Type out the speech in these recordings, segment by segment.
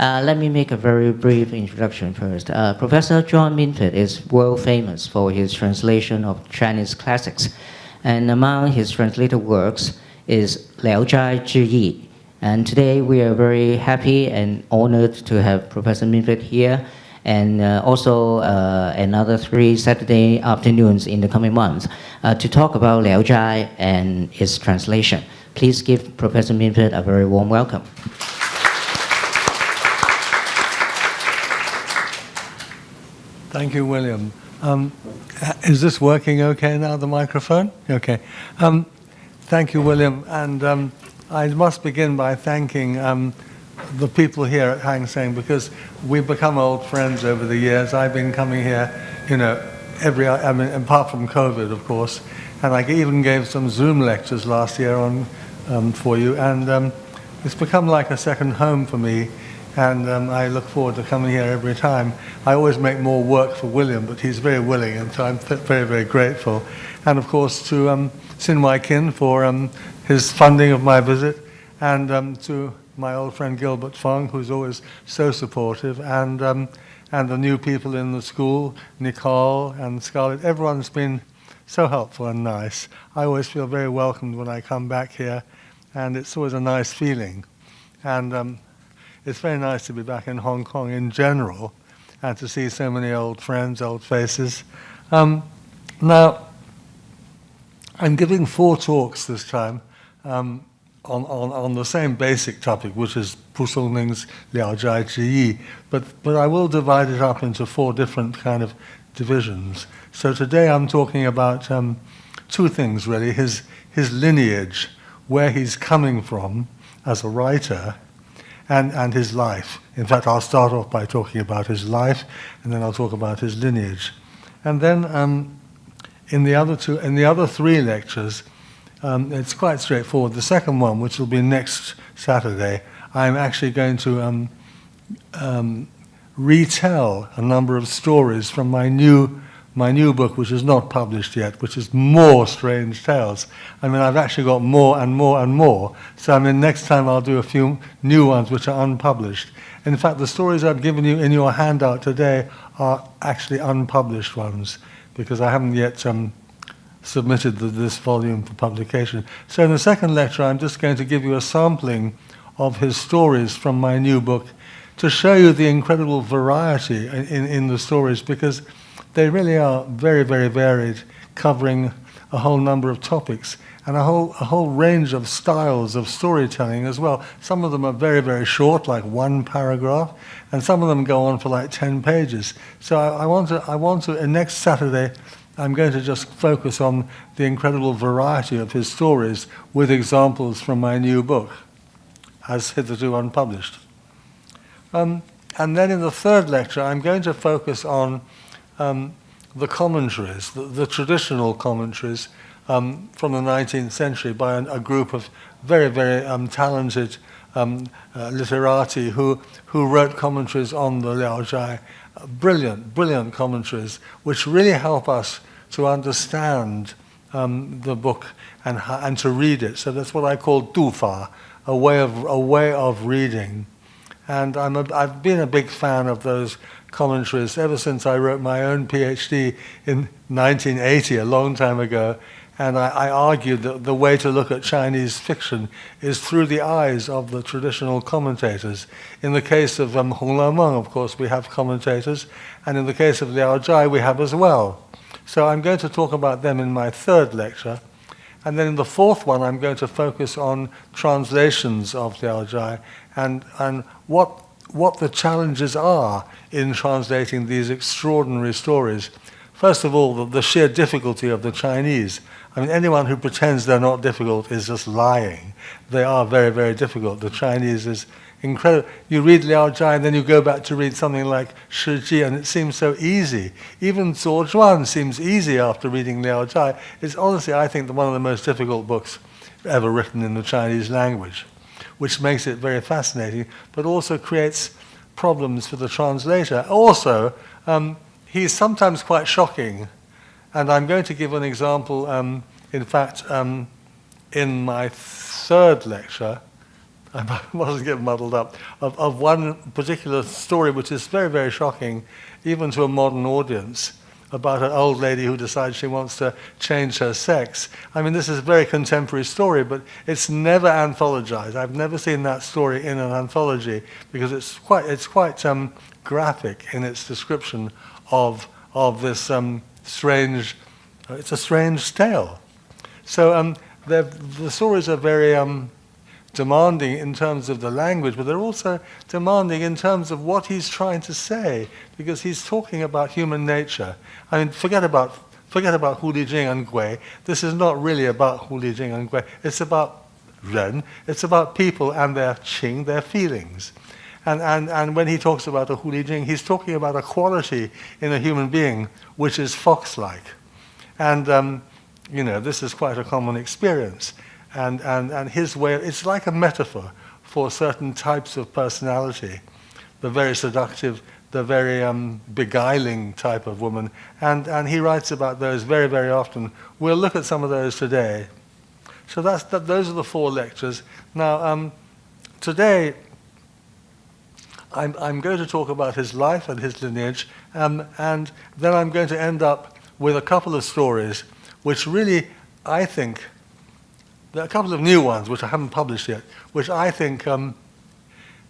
Let me make a very brief introduction first. Professor John Minford is world famous for his translation of Chinese classics, and among his translated works is 聊斋誌異. And today we are very happy and honored to have Professor Minford here, and also another 3 Saturday afternoons in the coming months to talk about 聊斋 and its translation. Please give Professor Minford a very warm welcome. Thank you, William. Is this working okay now, the microphone? Okay. Thank you, William. And I must begin by thanking the people here at Hang Seng, because we've become old friends over the years. I've been coming here, apart from COVID, of course, and I even gave some Zoom lectures last year for you, and it's become like a second home for me, and I look forward to coming here every time. I always make more work for William, but he's very willing, and so I'm very, very grateful. And of course to Wan Kin for his funding of my visit, and to my old friend Gilbert Fong, who's always so supportive, and the new people in the school, Nicole and Scarlett. Everyone's been so helpful and nice. I always feel very welcomed when I come back here, and it's always a nice feeling. And it's very nice to be back in Hong Kong in general, and to see so many old friends, old faces. Now, I'm giving 4 talks this time on the same basic topic, which is蒲松齡聊齋誌異, but I will divide it up into 4 different kind of divisions. So today I'm talking about 2 things really: his lineage, where he's coming from as a writer, and his life. In fact, I'll start off by talking about his life, and then I'll talk about his lineage. And then in the other 3 lectures, it's quite straightforward. The second one, which will be next Saturday, I'm actually going to retell a number of stories from my new book, which is not published yet, which is More Strange Tales. I mean, I've actually got more and more and more. So next time I'll do a few new ones which are unpublished. In fact, the stories I've given you in your handout today are actually unpublished ones, because I haven't yet submitted this volume for publication. So in the second lecture, I'm just going to give you a sampling of his stories from my new book to show you the incredible variety in the stories, because they really are very, very varied, covering a whole number of topics and a whole range of styles of storytelling as well. Some of them are very, very short, like 1 paragraph, and some of them go on for like 10 pages. So I want to, next Saturday, I'm going to just focus on the incredible variety of his stories with examples from my new book, as hitherto unpublished. And then in the third lecture, I'm going to focus on the commentaries, the traditional commentaries from the 19th century by a group of very, very talented literati who wrote commentaries on the Liao Zhai. Brilliant commentaries, which really help us to understand the book and to read it. So that's what I call dufa, a way of reading. And I've been a big fan of those commentaries ever since I wrote my own PhD in 1980, a long time ago. And I argued that the way to look at Chinese fiction is through the eyes of the traditional commentators. In the case of Hong Lao Meng, of course, we have commentators, and in the case of Liao Zhai, we have as well. So I'm going to talk about them in my third lecture. And then in the fourth one, I'm going to focus on translations of Liao Zhai and what the challenges are in translating these extraordinary stories. First of all, the sheer difficulty of the Chinese. I mean, anyone who pretends they're not difficult is just lying. They are very, very difficult. The Chinese is incredible. You read Liao Zhai, and then you go back to read something like Shi Ji, and it seems so easy. Even Zuo Zhuan seems easy after reading Liao Zhai. It's honestly, I think, one of the most difficult books ever written in the Chinese language, which makes it very fascinating, but also creates problems for the translator. Also, he's sometimes quite shocking. And I'm going to give an example, in fact, in my third lecture, I mustn't get muddled up, of one particular story which is very, very shocking, even to a modern audience, about an old lady who decides she wants to change her sex. I mean, this is a very contemporary story, but it's never anthologized. I've never seen that story in an anthology because it's quite graphic in its description of this strange. It's a strange tale. So the stories are very demanding in terms of the language, but they're also demanding in terms of what he's trying to say, because he's talking about human nature. I mean, forget about Hu Li Jing and Gui. This is not really about Hu Li Jing and Gui. It's about Ren. It's about people and their qing, their feelings. And when he talks about a Hu Li Jing, he's talking about a quality in a human being which is fox-like. And this is quite a common experience. And his way, it's like a metaphor for certain types of personality, the very seductive, the very beguiling type of woman. And he writes about those very, very often. We'll look at some of those today. So those are the 4 lectures. Now, today, I'm going to talk about his life and his lineage, and then I'm going to end up with a couple of stories which really, I think, there are a couple of new ones which I haven't published yet, which I think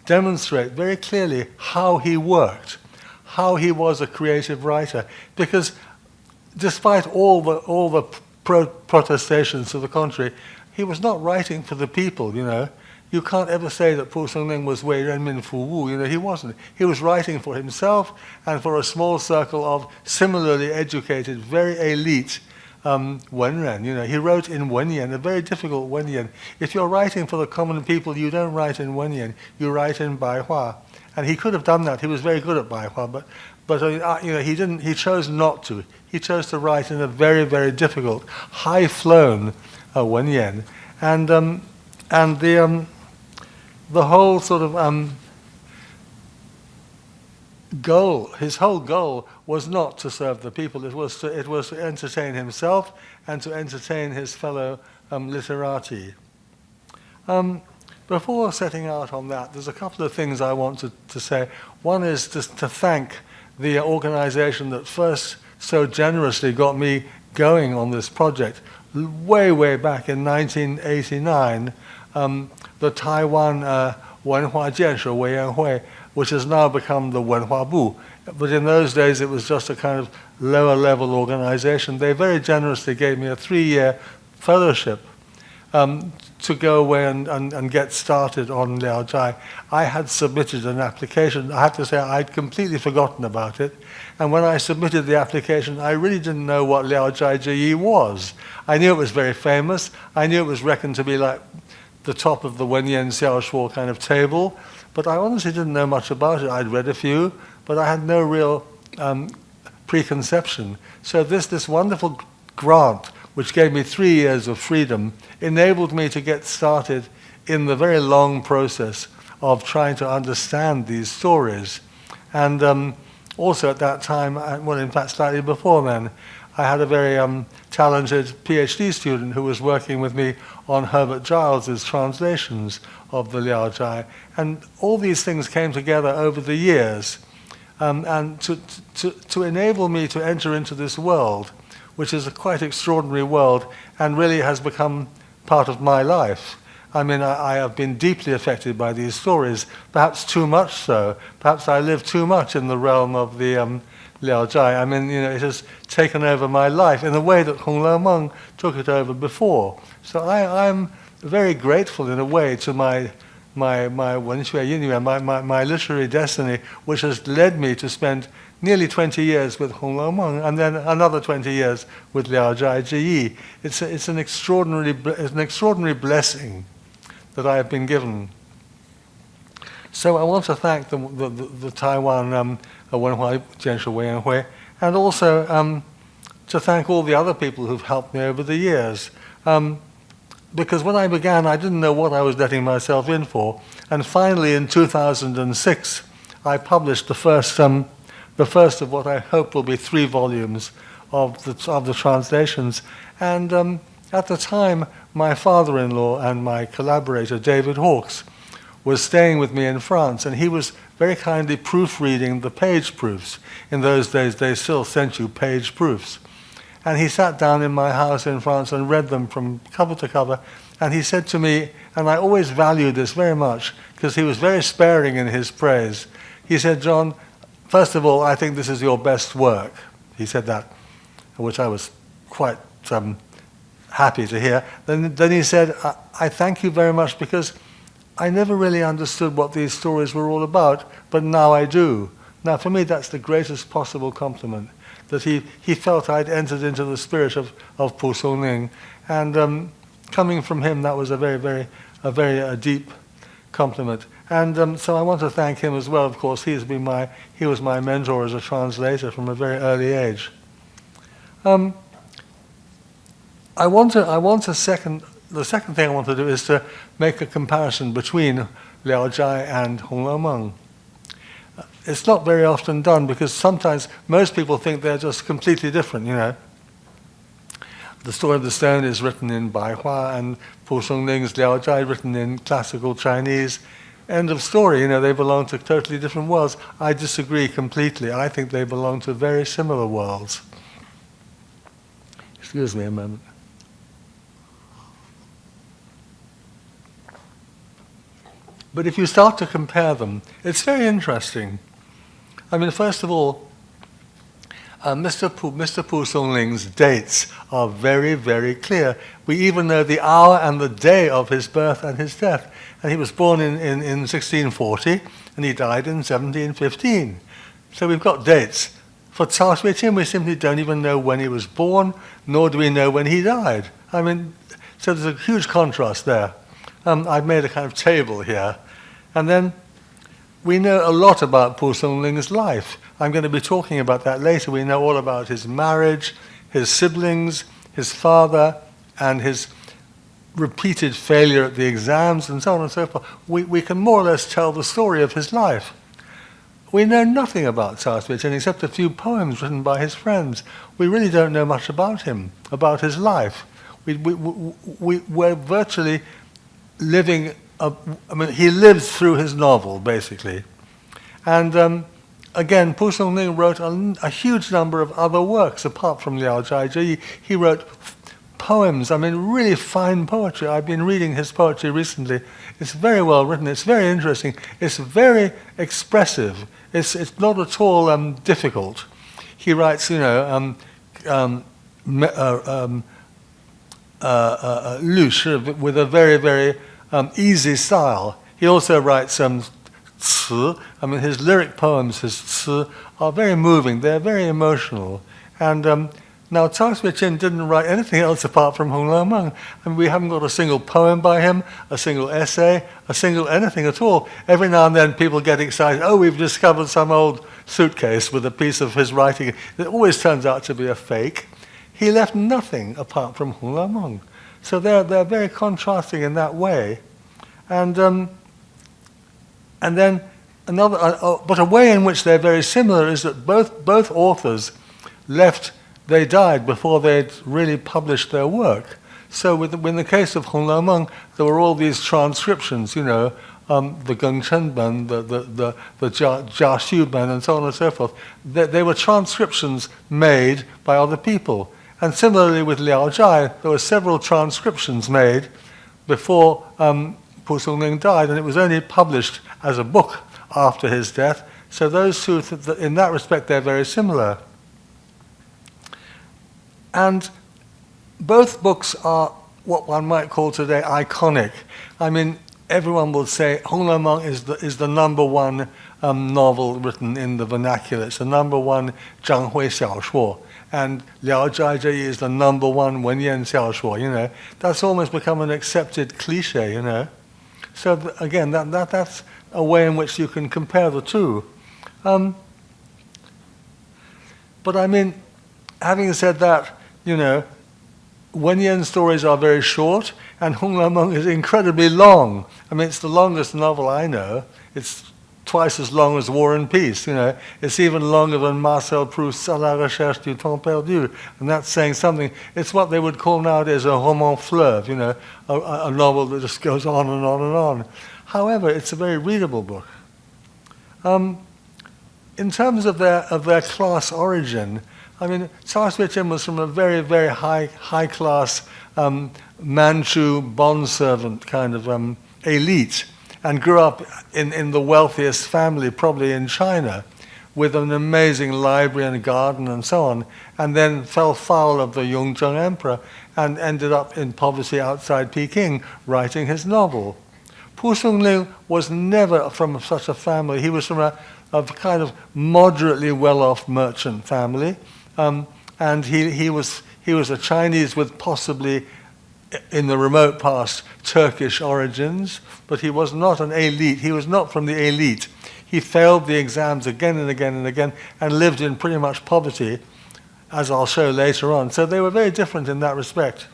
demonstrate very clearly how he worked, how he was a creative writer. Because despite all the protestations to the contrary, he was not writing for the people. You can't ever say that蒲松龄was Wei Renmin Fu Wu. He wasn't. He was writing for himself and for a small circle of similarly educated, very elite Wenren. He wrote in Wenyan, a very difficult Wenyan. If you're writing for the common people, you don't write in Wenyan. You write in Baihua. And he could have done that. He was very good at Baihua, but he didn't. He chose not to. He chose to write in a very, very difficult, high-flown Wenyan. And the whole sort of goal, his whole goal was not to serve the people. It was to entertain himself and to entertain his fellow literati. Before setting out on that, there's a couple of things I want to say. One is just to thank the organization that first so generously got me going on this project. Way, way back in 1989, the Taiwan Wenhua Jianshe Weiyanhui, which has now become the Wenhua Bu. But in those days, it was just a kind of lower-level organization. They very generously gave me a 3-year fellowship to go away and get started on Liaozhai. I had submitted an application. I have to say I'd completely forgotten about it. And when I submitted the application, I really didn't know what Liaozhai Ji was. I knew it was very famous. I knew it was reckoned to be like the top of the Wenyan Xiaoshuo kind of table. But I honestly didn't know much about it. I'd read a few, but I had no real preconception. So this wonderful grant, which gave me 3 years of freedom, enabled me to get started in the very long process of trying to understand these stories. And also at that time, well, in fact, slightly before then, I had a very talented PhD student who was working with me on Herbert Giles's translations of the Liaozhai. And all these things came together over the years. And to enable me to enter into this world, which is a quite extraordinary world and really has become part of my life. I mean, I have been deeply affected by these stories, perhaps too much so. Perhaps I live too much in the realm of the Liaozhai. I mean, it has taken over my life in a way that Hong Lo Meng took it over before. So I'm very grateful in a way to my Wenxue Yinyuan, my literary destiny, which has led me to spend nearly 20 years with Hong Lo Meng and then another 20 years with Liaozhai Ji. It's an extraordinary blessing that I have been given. So I want to thank the Taiwan Wenhua Jianshe Weiyanhui, and also to thank all the other people who've helped me over the years. Because when I began, I didn't know what I was letting myself in for. And finally, in 2006, I published the first of what I hope will be 3 volumes of the translations. And at the time, my father-in-law and my collaborator, David Hawkes, was staying with me in France, and he was very kindly proofreading the page proofs. In those days, they still sent you page proofs. And he sat down in my house in France and read them from cover to cover. And he said to me, and I always valued this very much, because he was very sparing in his praise. He said, "John, first of all, I think this is your best work." He said that, which I was quite happy to hear. Then he said, I thank you very much, because I never really understood what these stories were all about, but now I do. Now, for me, that's the greatest possible compliment, that he felt I'd entered into the spirit of蒲松龄. And coming from him, that was a very deep compliment. And so I want to thank him as well. Of course, he was my mentor as a translator from a very early age. The second thing I want to do is to make a comparison between Liao斋and Hong Lou Meng. It's not very often done, because sometimes most people think they're just completely different, you know. The Story of the Stone is written in Baihua, and蒲松龄's Liao斋written in classical Chinese. End of story, you know, they belong to totally different worlds. I disagree completely. I think they belong to very similar worlds. Excuse me a moment. But if you start to compare them, it's very interesting. I mean, first of all, Mr.蒲松龄's dates are very, very clear. We even know the hour and the day of his birth and his death. And he was born in 1640, and he died in 1715. So we've got dates. For Cao Xueqin, we simply don't even know when he was born, nor do we know when he died. I mean, so there's a huge contrast there. I've made a kind of table here. And then we know a lot about蒲松龄's life. I'm going to be talking about that later. We know all about his marriage, his siblings, his father, and his repeated failure at the exams, and so on and so forth. We can more or less tell the story of his life. We know nothing about Cao Xueqin except a few poems written by his friends. We really don't know much about him, about his life. We're virtually living, he lives through his novel, basically. And again,蒲松龄wrote a huge number of other works apart from Liao斋. He wrote poems, really fine poetry. I've been reading his poetry recently. It's very well written. It's very interesting. It's very expressive. It's not at all difficult. He writes, with a very, very easy style. He also writes 词. His lyric poems, his 词, are very moving. They're very emotional. And now, Cao Xueqin didn't write anything else apart from Hong Lou Meng. We haven't got a single poem by him, a single essay, a single anything at all. Every now and then people get excited. Oh, we've discovered some old suitcase with a piece of his writing. It always turns out to be a fake. He left nothing apart from Hong Lou Meng. So they're very contrasting in that way. And then but a way in which they're very similar is that both authors they died before they'd really published their work. So in the case of Hong Lou Meng, there were all these transcriptions, the Gengchen Ben, the Jia Xu Ben, and so on and so forth. They were transcriptions made by other people. And similarly with Liao斋, there were several transcriptions made before蒲松龄died, and it was only published as a book after his death. So those two, in that respect, they're very similar. And both books are what one might call today iconic. Everyone will say Hong Lou Meng is the number one novel written in the vernacular. It's the number one 章回小说. And Liao斋is the number one 文言小说, That's almost become an accepted cliche, So again, that's a way in which you can compare the two. But having said that, Wenyan stories are very short, and Hong Lou Meng is incredibly long. It's the longest novel I know. It's twice as long as War and Peace, It's even longer than Marcel Proust's À la recherche du temps perdu, and that's saying something. It's what they would call nowadays a roman fleuve, a novel that just goes on and on and on. However, it's a very readable book. In terms of their class origin, I mean, Cao Sui-Chin was from a very, very high class Manchu bondservant kind of elite, and grew up in the wealthiest family probably in China, with an amazing library and garden and so on, and then fell foul of the Yongzheng emperor and ended up in poverty outside Peking writing his novel.蒲松龄was never from such a family. He was from a kind of moderately well-off merchant family, and he was a Chinese with possibly, in the remote past, Turkish origins, but he was not an elite. He was not from the elite. He failed the exams again and again and again and lived in pretty much poverty, as I'll show later on. So they were very different in that respect.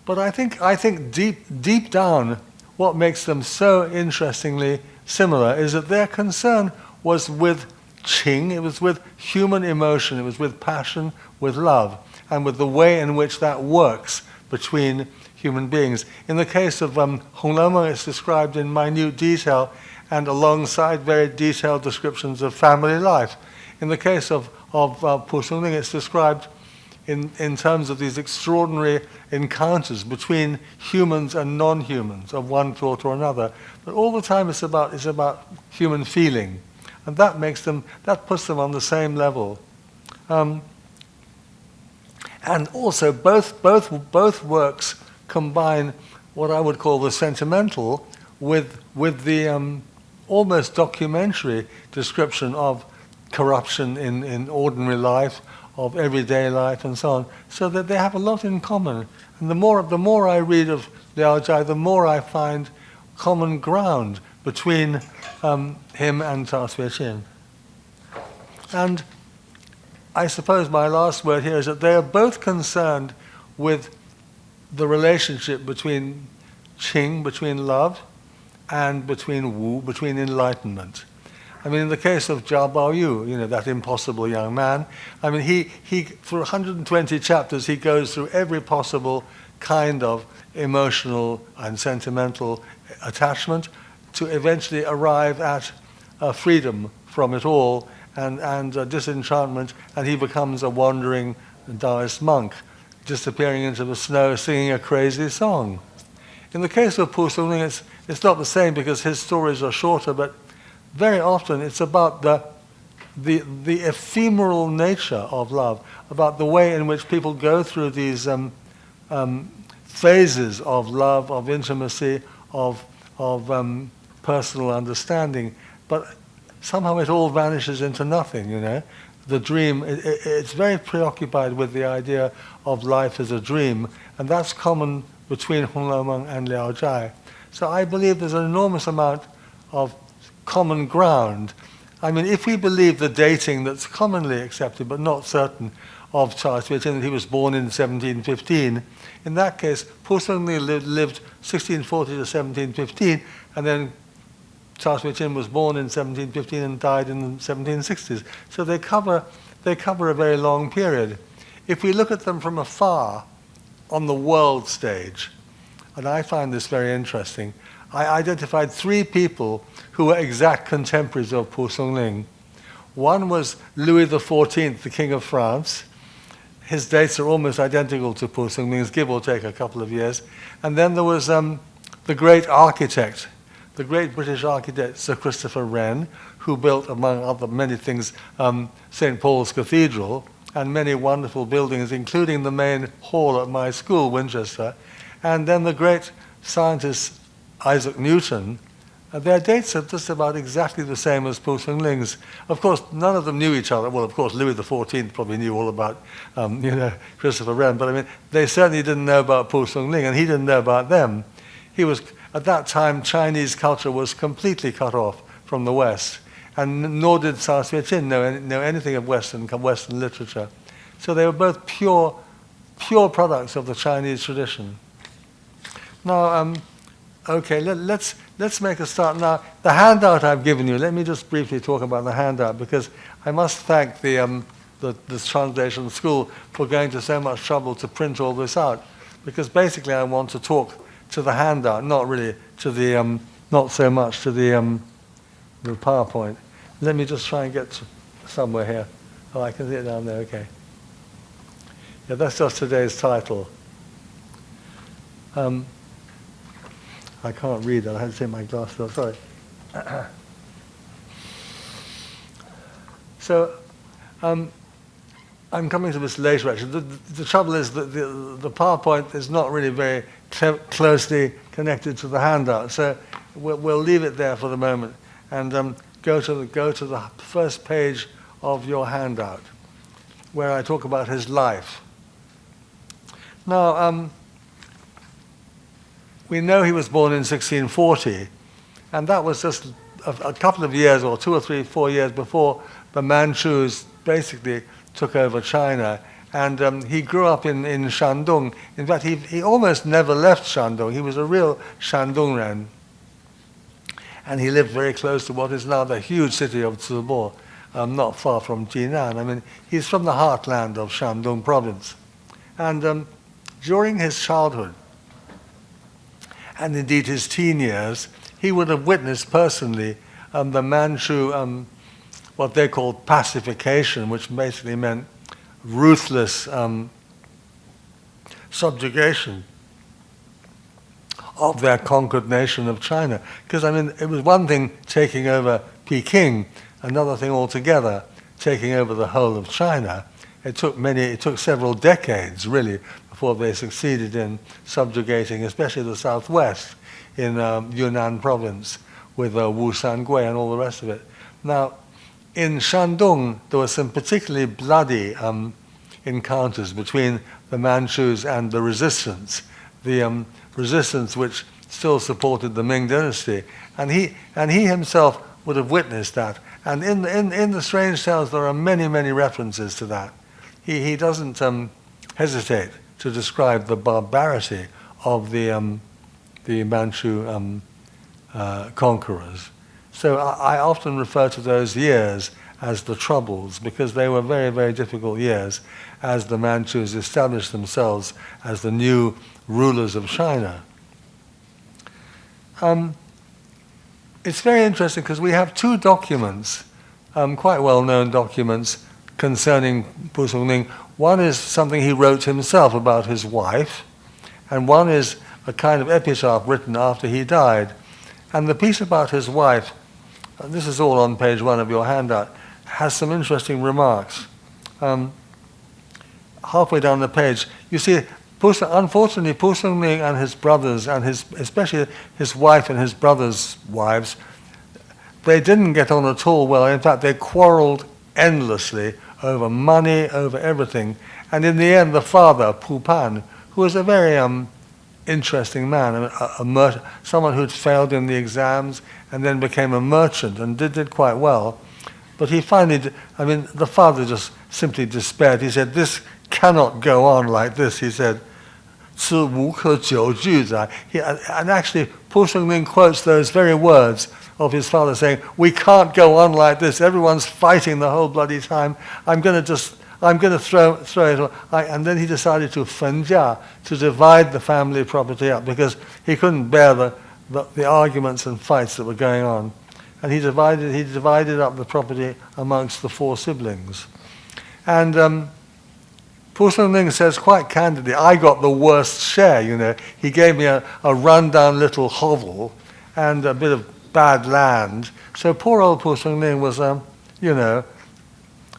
But I think deep down, what makes them so interestingly similar is that their concern was with Qing, it was with human emotion, it was with passion, with love, and with the way in which that works between human beings. In the case of Hong Lomeng, it's described in minute detail and alongside very detailed descriptions of family life. In the case of蒲松龄, it's described in terms of these extraordinary encounters between humans and non-humans of one sort or another. But all the time it's about human feeling, and that puts them on the same level. And also both works combine what I would call the sentimental with the almost documentary description of corruption in ordinary life, of everyday life and so on, so that they have a lot in common. And the more I read of Liao Zhai, the more I find common ground between him and Cao Sui-Chin. And I suppose my last word here is that they are both concerned with the relationship between Qing, between love, and between Wu, between enlightenment. I mean, in the case of Jia Baoyu, that impossible young man, I mean, he for 120 chapters, he goes through every possible kind of emotional and sentimental attachment to eventually arrive at freedom from it all and disenchantment, and he becomes a wandering Taoist monk, disappearing into the snow, singing a crazy song. In the case of蒲松龄, it's not the same because his stories are shorter, but very often it's about the ephemeral nature of love, about the way in which people go through these phases of love, of intimacy, of personal understanding, but somehow it all vanishes into nothing, The dream, it's very preoccupied with the idea of life as a dream, and that's common between Hong Lomeng and Liao Zhai. So I believe there's an enormous amount of common ground. I mean, if we believe the dating that's commonly accepted but not certain of Cao Sui-Chin, that he was born in 1715, in that case,蒲松龄lived 1640 to 1715, and then Cao Sui-Chin was born in 1715 and died in the 1760s. So they cover a very long period. If we look at them from afar on the world stage, and I find this very interesting, I identified 3 people who were exact contemporaries of蒲松龄. One was Louis XIV, the King of France. His dates are almost identical to蒲松龄's, give or take a couple of years. And then there was the great architect, the great British architect Sir Christopher Wren, who built, among other many things, St. Paul's Cathedral and many wonderful buildings, including the main hall at my school, Winchester. And then the great scientist Isaac Newton. Their dates are just about exactly the same as蒲松龄's. Of course, none of them knew each other. Well, of course, Louis XIV probably knew all about Christopher Wren, but I mean, they certainly didn't know about蒲松龄, and he didn't know about them. He was, at that time, Chinese culture was completely cut off from the West, and nor did Cao Sui-Chin know anything of Western literature. So they were both pure products of the Chinese tradition. Now, okay, let's make a start. Now, the handout I've given you, let me just briefly talk about the handout, because I must thank the translation school for going to so much trouble to print all this out, because basically I want to talk to the handout, not really to the, not so much to the PowerPoint. Let me just try and get somewhere here. Oh, I can see it down there, okay. Yeah, that's just today's title. I can't read that, I had to take my glasses off, sorry. So, I'm coming to this later actually. The trouble is that the PowerPoint is not really very closely connected to the handout, so we'll leave it there for the moment and go to the first page of your handout, where I talk about his life. Now, we know he was born in 1640, and that was just a couple of years, or 2 or 3, 4 years before the Manchus basically took over China. And he grew up in Shandong. In fact, he almost never left Shandong. He was a real Shandongren. And he lived very close to what is now the huge city of Zibo, not far from Jinan. I mean, he's from the heartland of Shandong province. And during his childhood, and indeed his teen years, he would have witnessed personally the Manchu, what they called pacification, which basically meant ruthless subjugation of their conquered nation of China. Because, I mean, it was one thing taking over Peking, another thing altogether, taking over the whole of China. It took several decades, really, before they succeeded in subjugating, especially the southwest in Yunnan province with Wushan Gui and all the rest of it. Now, in Shandong, there were some particularly bloody encounters between the Manchus and the resistance, the resistance which still supported the Ming dynasty, and he himself would have witnessed that. And in the strange tales, there are many, many references to that. He doesn't hesitate to describe the barbarity of the Manchu conquerors. So I often refer to those years as the Troubles, because they were very, very difficult years as the Manchus established themselves as the new rulers of China. It's very interesting because we have two documents, quite well-known documents concerning Pu Songling. One is something he wrote himself about his wife, and one is a kind of epitaph written after he died. And the piece about his wife, this is all on page 1 of your handout, has some interesting remarks. Halfway down the page, you see, unfortunately, Pu Songling and his brothers, and especially his wife and his brothers' wives, they didn't get on at all well. In fact, they quarreled endlessly over money, over everything. And in the end, the father, Pu Pan, who was a very interesting man, someone who'd failed in the exams and then became a merchant and did quite well. But he finally, the father just simply despaired. He said, "This cannot go on like this," he said. And actually, Pu Songling quotes those very words of his father saying, "We can't go on like this. Everyone's fighting the whole bloody time. I'm going to throw it." And then he decided to fenjia, to divide the family property up, because he couldn't bear the arguments and fights that were going on. And he divided up the property amongst the 4 siblings. And Pu Songling says quite candidly, "I got the worst share, you know. He gave me a rundown little hovel and a bit of bad land." So poor old Pu Songling was,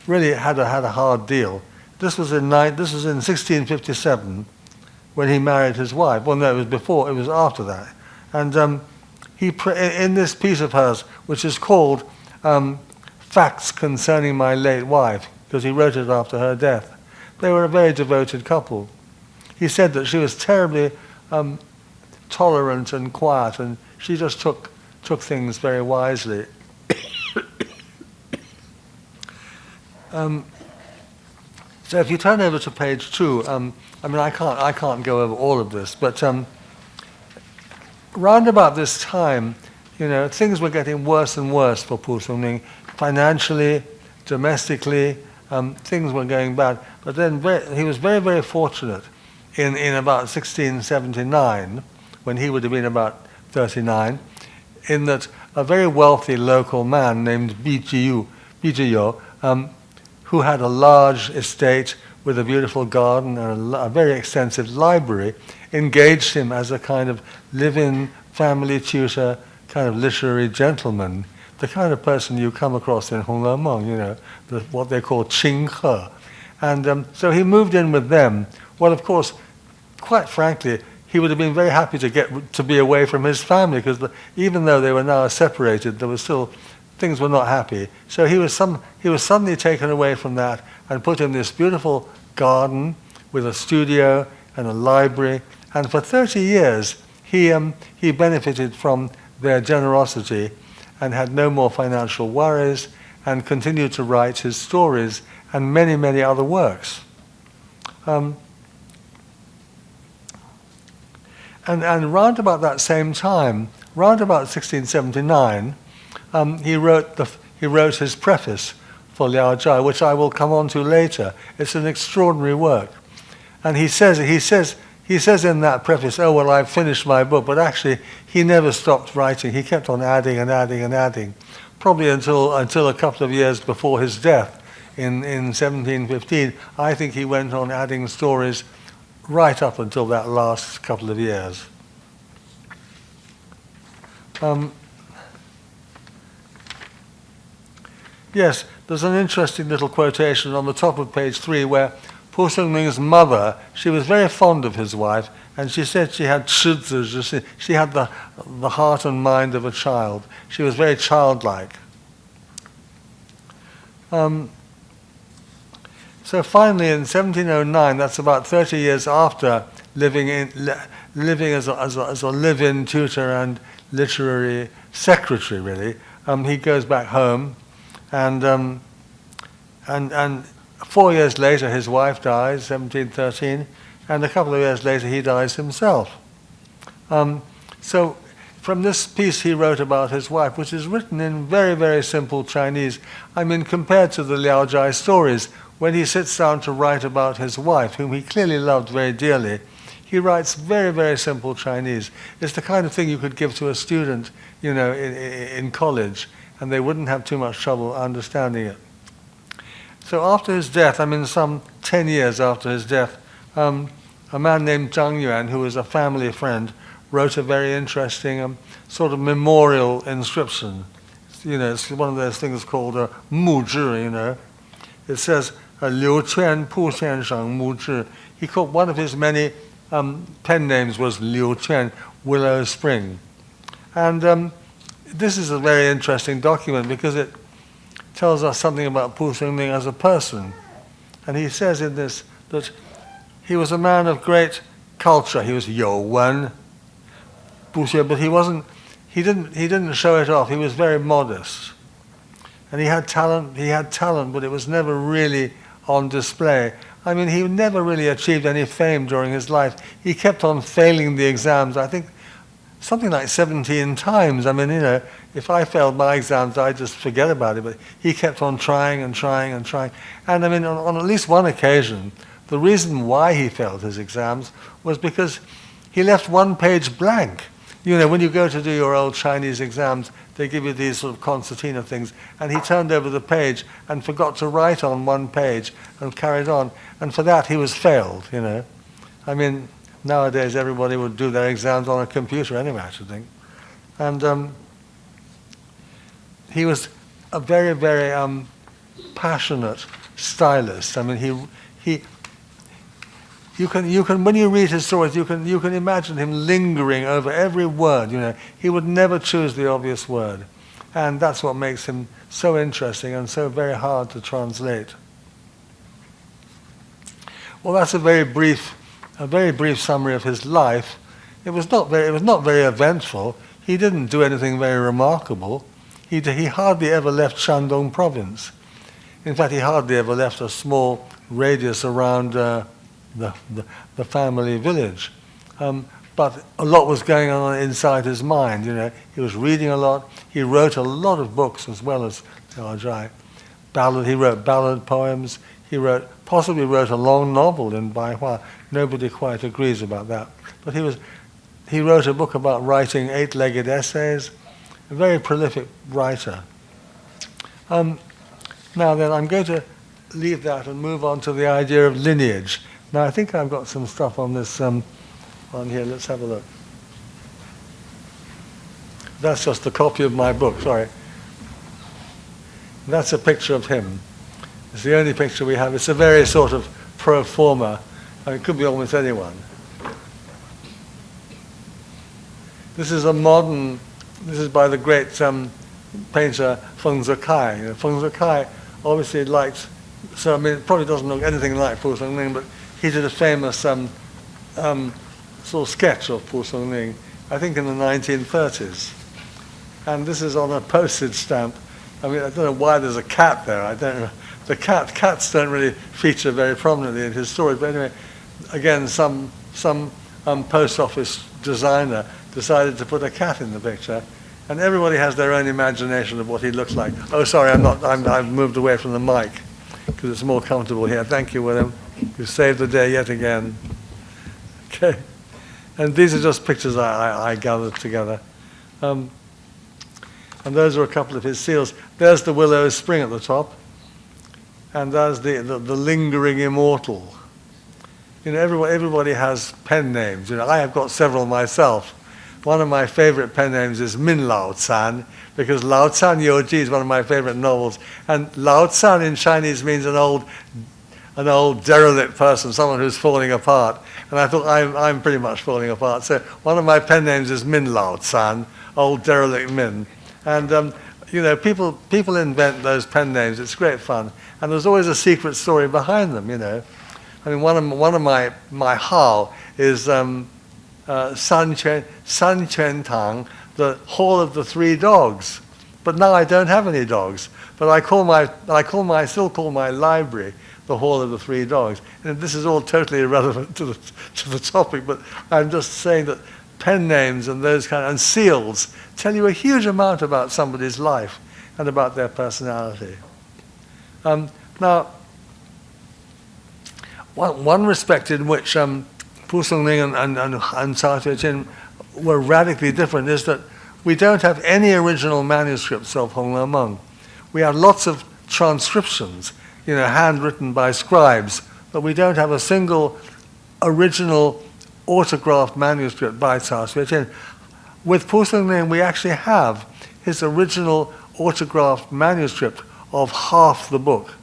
really had a hard deal. This was in 1657 when he married his wife. Well, no, it was before. It was after that. And in this piece of hers, which is called "Facts Concerning My Late Wife," because he wrote it after her death. They were a very devoted couple. He said that she was terribly tolerant and quiet, and she just took things very wisely. So if you turn over to page 2, I can't go over all of this, but round about this time, things were getting worse and worse for Pu Songling, financially, domestically. Things were going bad. But then he was very, very fortunate in about 1679 when he would have been about 39, in that a very wealthy local man named Bijiyu, who had a large estate with a beautiful garden and a very extensive library, engaged him as a kind of live-in family tutor, kind of literary gentleman, the kind of person you come across in Hong Le Meng, you know, what they call Qing He. And so he moved in with them. Well, of course, quite frankly, he would have been very happy to be away from his family, because even though they were now separated, there was still, things were not happy. So he was suddenly taken away from that and put in this beautiful garden with a studio and a library. And for 30 years, he benefited from their generosity and had no more financial worries and continued to write his stories and many, many other works. And round about that same time, round about 1679, he wrote his preface for Liao Zhai, which I will come on to later. It's an extraordinary work. And he says in that preface, oh, well, I've finished my book, but actually he never stopped writing. He kept on adding and adding and adding, probably until a couple of years before his death in 1715. I think he went on adding stories right up until that last couple of years. Yes, there's an interesting little quotation on the top of page 3 where蒲松龄's mother, she was very fond of his wife, and she said she had 赤子之心. She had the heart and mind of a child. She was very childlike. So finally, in 1709, that's about 30 years after living as a live-in tutor and literary secretary, really, he goes back home, and 4 years later, his wife dies, 1713, and a couple of years later, he dies himself. So from this piece he wrote about his wife, which is written in very, very simple Chinese, I mean, compared to the Liao Zhai stories, when he sits down to write about his wife, whom he clearly loved very dearly, he writes very, very simple Chinese. It's the kind of thing you could give to a student, you know, in college, and they wouldn't have too much trouble understanding it. So after his death, I mean some 10 years after his death, a man named Zhang Yuan, who was a family friend, wrote a very interesting sort of memorial inscription. You know, it's one of those things called a 墓志, you know. It says, 刘谦蒲先生墓志. He called one of his many pen names was Liu Chen, Willow Spring. And this is a very interesting document because it tells us something about蒲松龄as a person. And he says in this that he was a man of great culture. He was 有文, but he didn't show it off. He was very modest. And he had talent, but it was never really on display. I mean, he never really achieved any fame during his life. He kept on failing the exams, I think something like 17 times. I mean, you know, if I failed my exams, I'd just forget about it. But he kept on trying and trying and trying. And I mean, on at least one occasion, the reason why he failed his exams was because he left one page blank. You know, when you go to do your old Chinese exams, they give you these sort of concertina things, and he turned over the page and forgot to write on one page and carried on. And for that, he was failed, you know. I mean, nowadays everybody would do their exams on a computer anyway, I should think. And he was a very, very passionate stylist. I mean, you can when you read his stories, you can imagine him lingering over every word. You know, he would never choose the obvious word, and that's what makes him so interesting and so very hard to translate. Well, that's a very brief summary of his life. It was not very eventful. He didn't do anything very remarkable. He hardly ever left Shandong province. In fact, he hardly ever left a small radius around the family village. But a lot was going on inside his mind, you know. He was reading a lot. He wrote a lot of books as well as Liao Zhai. He wrote ballad poems. He possibly wrote a long novel in Baihua. Nobody quite agrees about that. But he was he wrote a book about writing 8-legged essays, a very prolific writer. Now then, I'm going to leave that and move on to the idea of lineage. Now I think I've got some stuff on this on here. Let's have a look. That's just a copy of my book, sorry. That's a picture of him. It's the only picture we have. It's a very sort of pro forma. I mean, it could be almost anyone. This is a modern, this is by the great painter Feng Zikai. You know, Feng Zikai obviously liked, so I mean, it probably doesn't look anything like蒲松龄, but he did a famous sort of sketch of蒲松龄, I think in the 1930s. And this is on a postage stamp. I mean, I don't know why there's a cat there. I don't know. The cats don't really feature very prominently in his stories. But anyway, again, some post office designer decided to put a cat in the picture, and everybody has their own imagination of what he looks like. Oh, sorry, I've moved away from the mic because it's more comfortable here. Thank you, William. You saved the day yet again. Okay, and these are just pictures I gathered together. And those are a couple of his seals. There's the willow spring at the top, and there's the lingering immortal. You know, everybody has pen names. You know, I have got several myself. One of my favorite pen names is Min Lao Can, because Lao Can Youji is one of my favorite novels, and Lao Can in Chinese means an old derelict person, someone who's falling apart. And I thought I'm pretty much falling apart. So one of my pen names is Min Lao Can, old derelict Min. And you know, people invent those pen names. It's great fun, and there's always a secret story behind them. You know, I mean, one of my hao is San Quan Tang, the Hall of the Three Dogs. But now I don't have any dogs. But I still call my library the Hall of the Three Dogs. And this is all totally irrelevant to the topic. But I'm just saying that pen names and those and seals tell you a huge amount about somebody's life and about their personality. Now, one respect in which蒲松龄and Cao Xueqin were radically different is that we don't have any original manuscripts of Hong Le Meng. We have lots of transcriptions, you know, handwritten by scribes, but we don't have a single original autographed manuscript by Cao Xueqin. With蒲松龄, we actually have his original autographed manuscript of half the book.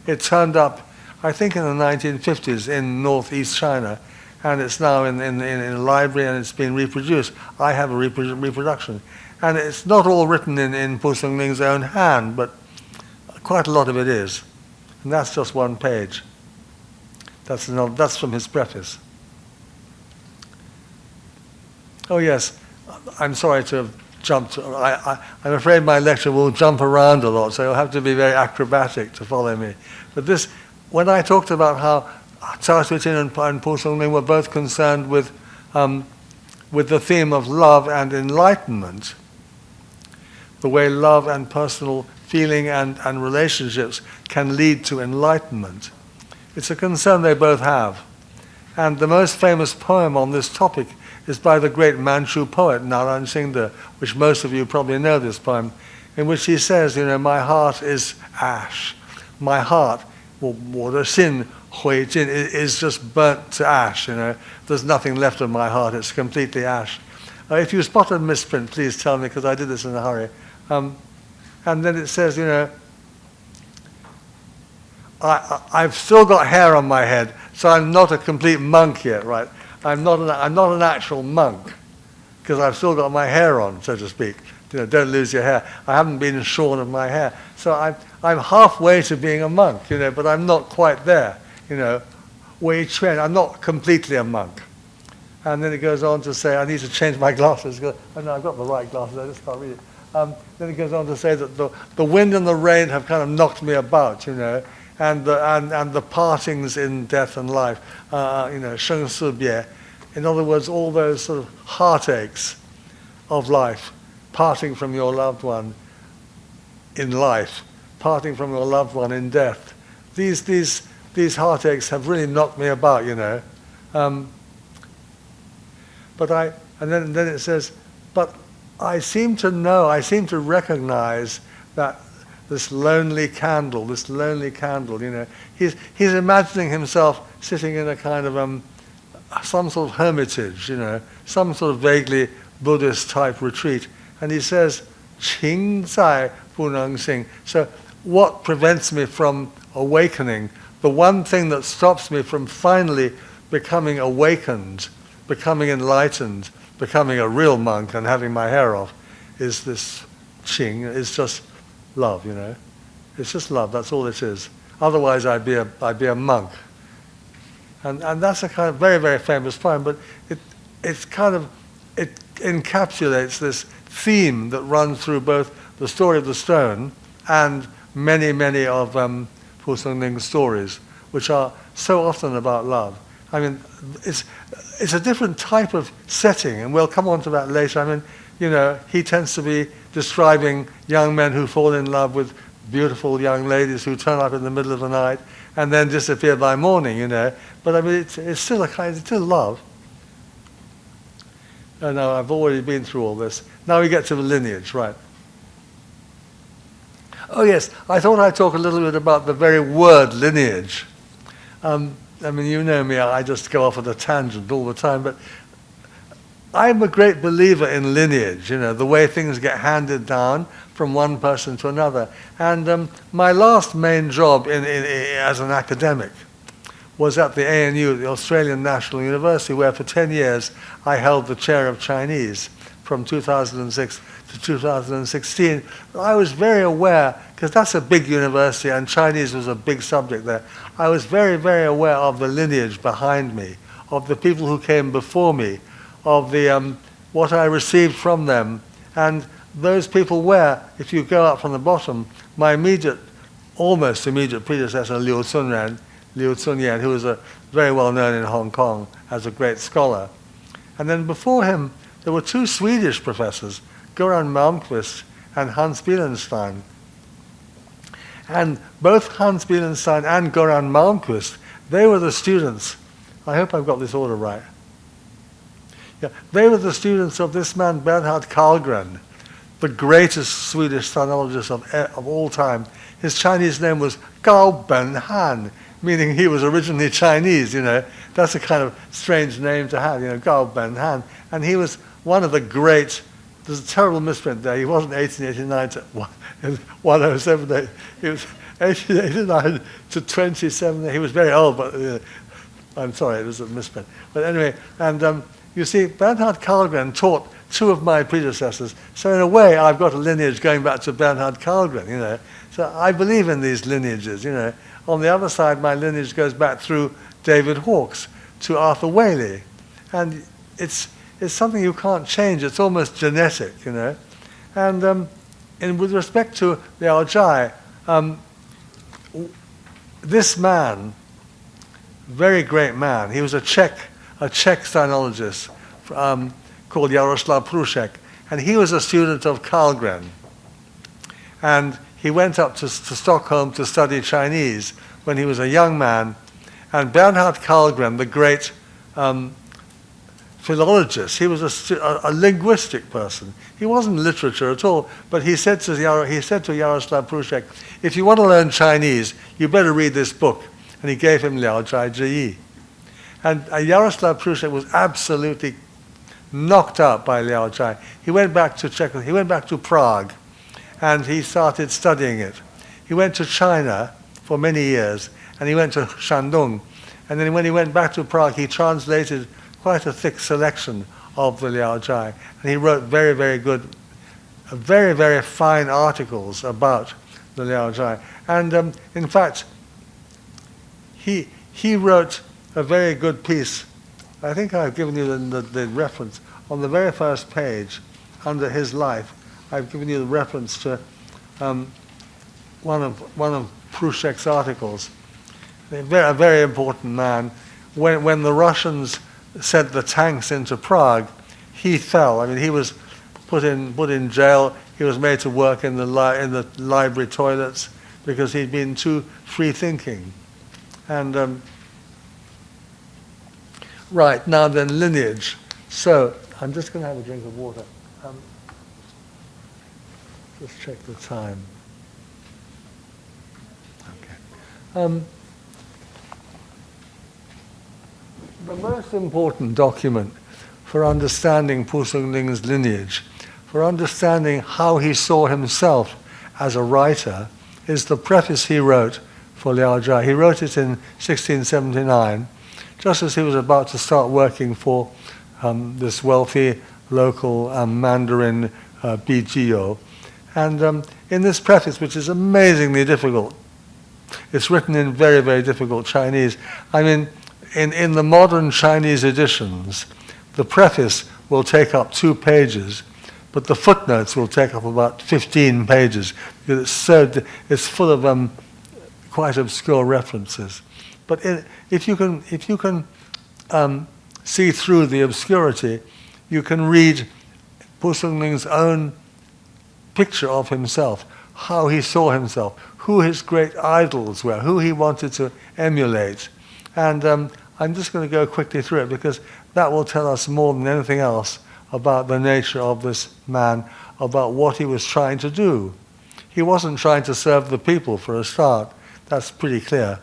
It turned up, I think, in the 1950s in northeast China, and it's now in a library and it's been reproduced. I have a reproduction. And it's not all written in蒲松龄's own hand, but quite a lot of it is. And that's just one page. That's from his preface. Oh yes, I'm sorry to have jumped. I'm afraid my lecture will jump around a lot, so you'll have to be very acrobatic to follow me. But this, when I talked about how Cao Xueqin and蒲松龄were both concerned with the theme of love and enlightenment, the way love and personal feeling and relationships can lead to enlightenment. It's a concern they both have. And the most famous poem on this topic is by the great Manchu poet Naran Singde, which most of you probably know this poem, in which he says, you know, my heart is ash. My heart, 我的心灰烬, is just burnt to ash, you know. There's nothing left of my heart, it's completely ash. If you spot a misprint, please tell me, because I did this in a hurry. And then it says, you know, I've still got hair on my head, so I'm not a complete monk yet, right? I'm not an actual monk, because I've still got my hair on, so to speak. You know, don't lose your hair. I haven't been shorn of my hair. So I'm halfway to being a monk, you know, but I'm not quite there, you know. Wei Chuan, I'm not completely a monk. And then it goes on to say, I need to change my glasses. Oh no, I've got the right glasses, I just can't read it. Then it goes on to say that the wind and the rain have kind of knocked me about, you know, and the partings in death and life, you know, 生死别. In other words, all those sort of heartaches of life, parting from your loved one in life, parting from your loved one in death. These heartaches have really knocked me about, you know. But And then it says, but I seem to recognize that this lonely candle, you know, he's imagining himself sitting in a kind of some sort of hermitage, you know, some sort of vaguely Buddhist type retreat. And he says, 情在不能行. So what prevents me from awakening? The one thing that stops me from finally becoming awakened, becoming enlightened, becoming a real monk and having my hair off, is this qing. It's just love, you know. It's just love, that's all it is. Otherwise I'd be a monk. And that's a kind of very, very famous poem, but it encapsulates this theme that runs through both the story of the stone and many, many of蒲松龄stories, which are so often about love. I mean, it's a different type of setting, and we'll come on to that later. I mean, you know, he tends to be describing young men who fall in love with beautiful young ladies who turn up in the middle of the night and then disappear by morning, you know. But I mean, it's still it's still love. Oh, no, I've already been through all this. Now we get to the lineage, right? Oh yes, I thought I'd talk a little bit about the very word lineage. I mean, you know me, I just go off at a tangent all the time, but I'm a great believer in lineage, you know, the way things get handed down from one person to another. And my last main job as an academic was at the ANU, the Australian National University, where for 10 years I held the chair of Chinese from 2006 to 2016. I was very aware, because that's a big university and Chinese was a big subject there, I was very, very aware of the lineage behind me, of the people who came before me, of the what I received from them. And those people were, if you go up from the bottom, my almost immediate predecessor, Liu Cunyan, who was very well known in Hong Kong as a great scholar. And then before him, there were two Swedish professors, Göran Malmquist and Hans Bielenstein. And both Hans Bielenstein and Göran Malmquist, they were the students, I hope I've got this order right. Yeah, they were the students of this man, Bernhard Karlgren, the greatest Swedish sinologist of all time. His Chinese name was Gao Ben Han, meaning he was originally Chinese, you know. That's a kind of strange name to have, you know, Gao Ben Han. And he was one of the great, there's a terrible misprint there, he wasn't 1889 to 1078, he was 1889 to 27, he was very old, but I'm sorry, it was a misprint. But anyway, and you see, Bernhard Karlgren taught two of my predecessors, so in a way I've got a lineage going back to Bernhard Karlgren, you know. So I believe in these lineages, you know. On the other side, my lineage goes back through David Hawkes to Arthur Waley. And it's something you can't change. It's almost genetic, you know. And with respect to Liao Jai, this man, very great man, he was a Czech sinologist called Jaroslav Prusek, and he was a student of Karlgren. And he went up to Stockholm to study Chinese when he was a young man. And Bernhard Karlgren, the great philologist, he was a linguistic person. He wasn't literature at all, but he said to Jaroslav Prusek, if you want to learn Chinese, you better read this book. And he gave him Liao斋誌異. And Jaroslav Prusek was absolutely knocked out by Liao Jai. He went back to Prague, and he started studying it. He went to China for many years, and he went to Shandong. And then when he went back to Prague, he translated quite a thick selection of the Liao Jai. And he wrote very, very good, very, very fine articles about the Liao Jai. And in fact, he wrote a very good piece. I think I've given you the reference. On the very first page, under his life, I've given you the reference to one of Prusek's articles. A very important man. When the Russians sent the tanks into Prague, he fell. I mean, he was put in jail. He was made to work in the library toilets because he'd been too free-thinking. And right now, then lineage. So I'm just going to have a drink of water. Just check the time. Okay. The most important document for understanding蒲松龄's lineage, for understanding how he saw himself as a writer, is the preface he wrote for Liao斋. He wrote it in 1679, just as he was about to start working for this wealthy local Mandarin Bijio. And in this preface, which is amazingly difficult, it's written in very, very difficult Chinese. I mean, in the modern Chinese editions, the preface will take up 2 pages, but the footnotes will take up about 15 pages. It's full of quite obscure references. But if you can see through the obscurity, you can read蒲松龄's own picture of himself, how he saw himself, who his great idols were, who he wanted to emulate. And I'm just going to go quickly through it because that will tell us more than anything else about the nature of this man, about what he was trying to do. He wasn't trying to serve the people for a start. That's pretty clear.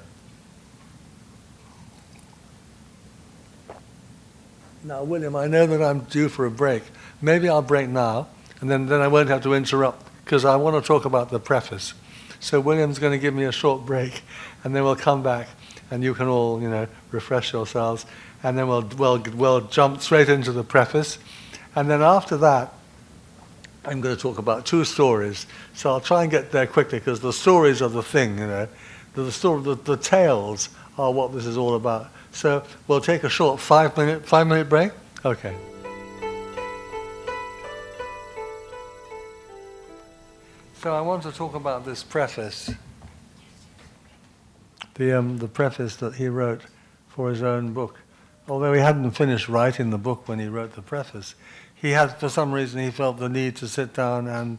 Now, William, I know that I'm due for a break. Maybe I'll break now, and then I won't have to interrupt, because I want to talk about the preface. So William's going to give me a short break, and then we'll come back, and you can all, refresh yourselves, and then we'll jump straight into the preface. And then after that, I'm going to talk about 2 stories. So I'll try and get there quickly, because the stories are the thing, The tales are what this is all about. So we'll take a short 5-minute break. Okay. So I want to talk about this preface, the preface that he wrote for his own book. Although he hadn't finished writing the book when he wrote the preface, he had, for some reason, he felt the need to sit down and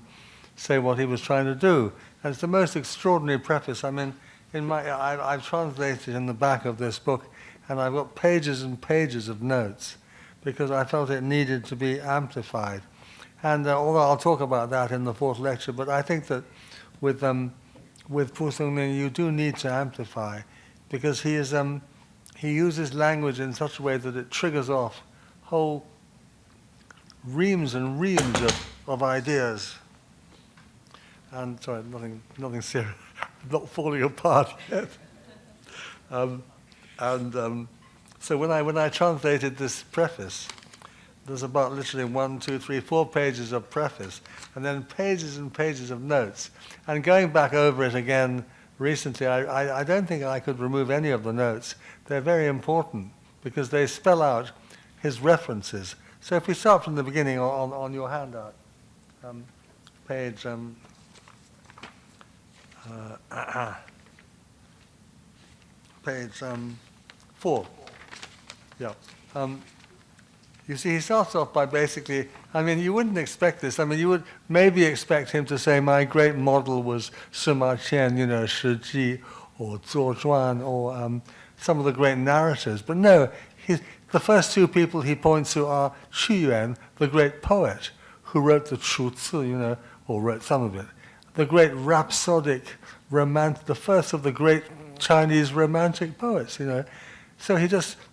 say what he was trying to do. And it's the most extraordinary preface. I mean, I've translated in the back of this book, and I've got pages and pages of notes because I felt it needed to be amplified. And although I'll talk about that in the 4th lecture, but I think that with蒲松龄you do need to amplify, because he uses language in such a way that it triggers off whole reams and reams of ideas. And sorry, nothing serious. I'm not falling apart yet. So when I translated this preface, there's about literally 1, 2, 3, 4 pages of preface, and then pages and pages of notes. And going back over it again recently, I don't think I could remove any of the notes. They're very important because they spell out his references. So if we start from the beginning on your handout, page page 4. Yeah. You see, he starts off by basically, I mean, you wouldn't expect this. I mean, you would maybe expect him to say, my great model was Sima Qian, Shi Ji, or Zuo Zhuan, or some of the great narrators. But no, the first 2 people he points to are Qu Yuan, the great poet, who wrote the Chu Zi, or wrote some of it. The great rhapsodic, the first of the great Chinese romantic poets, So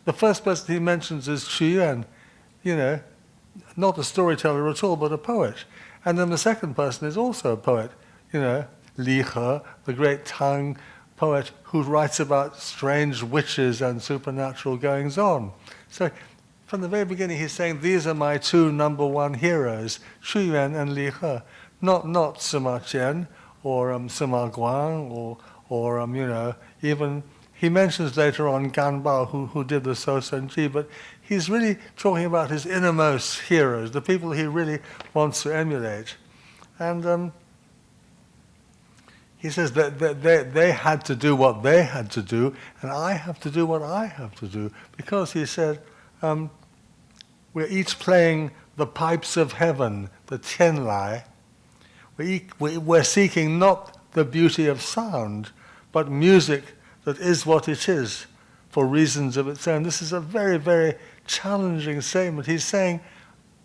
the first person he mentions is Qu Yuan, not a storyteller at all, but a poet. And then the second person is also a poet, Li He, the great Tang poet who writes about strange witches and supernatural goings-on. So from the very beginning he's saying, these are my 2 number 1 heroes, Qu Yuan and Li He, not Sima Qian or Sima Guang or even... He mentions later on Gan Bao, who did the So Sen Ji, but he's really talking about his innermost heroes, the people he really wants to emulate. And he says that they had to do what they had to do, and I have to do what I have to do. Because he said, we're each playing the pipes of heaven, the Tianlai. We're seeking not the beauty of sound, but music that is what it is for reasons of its own. This is a very, very challenging statement. He's saying,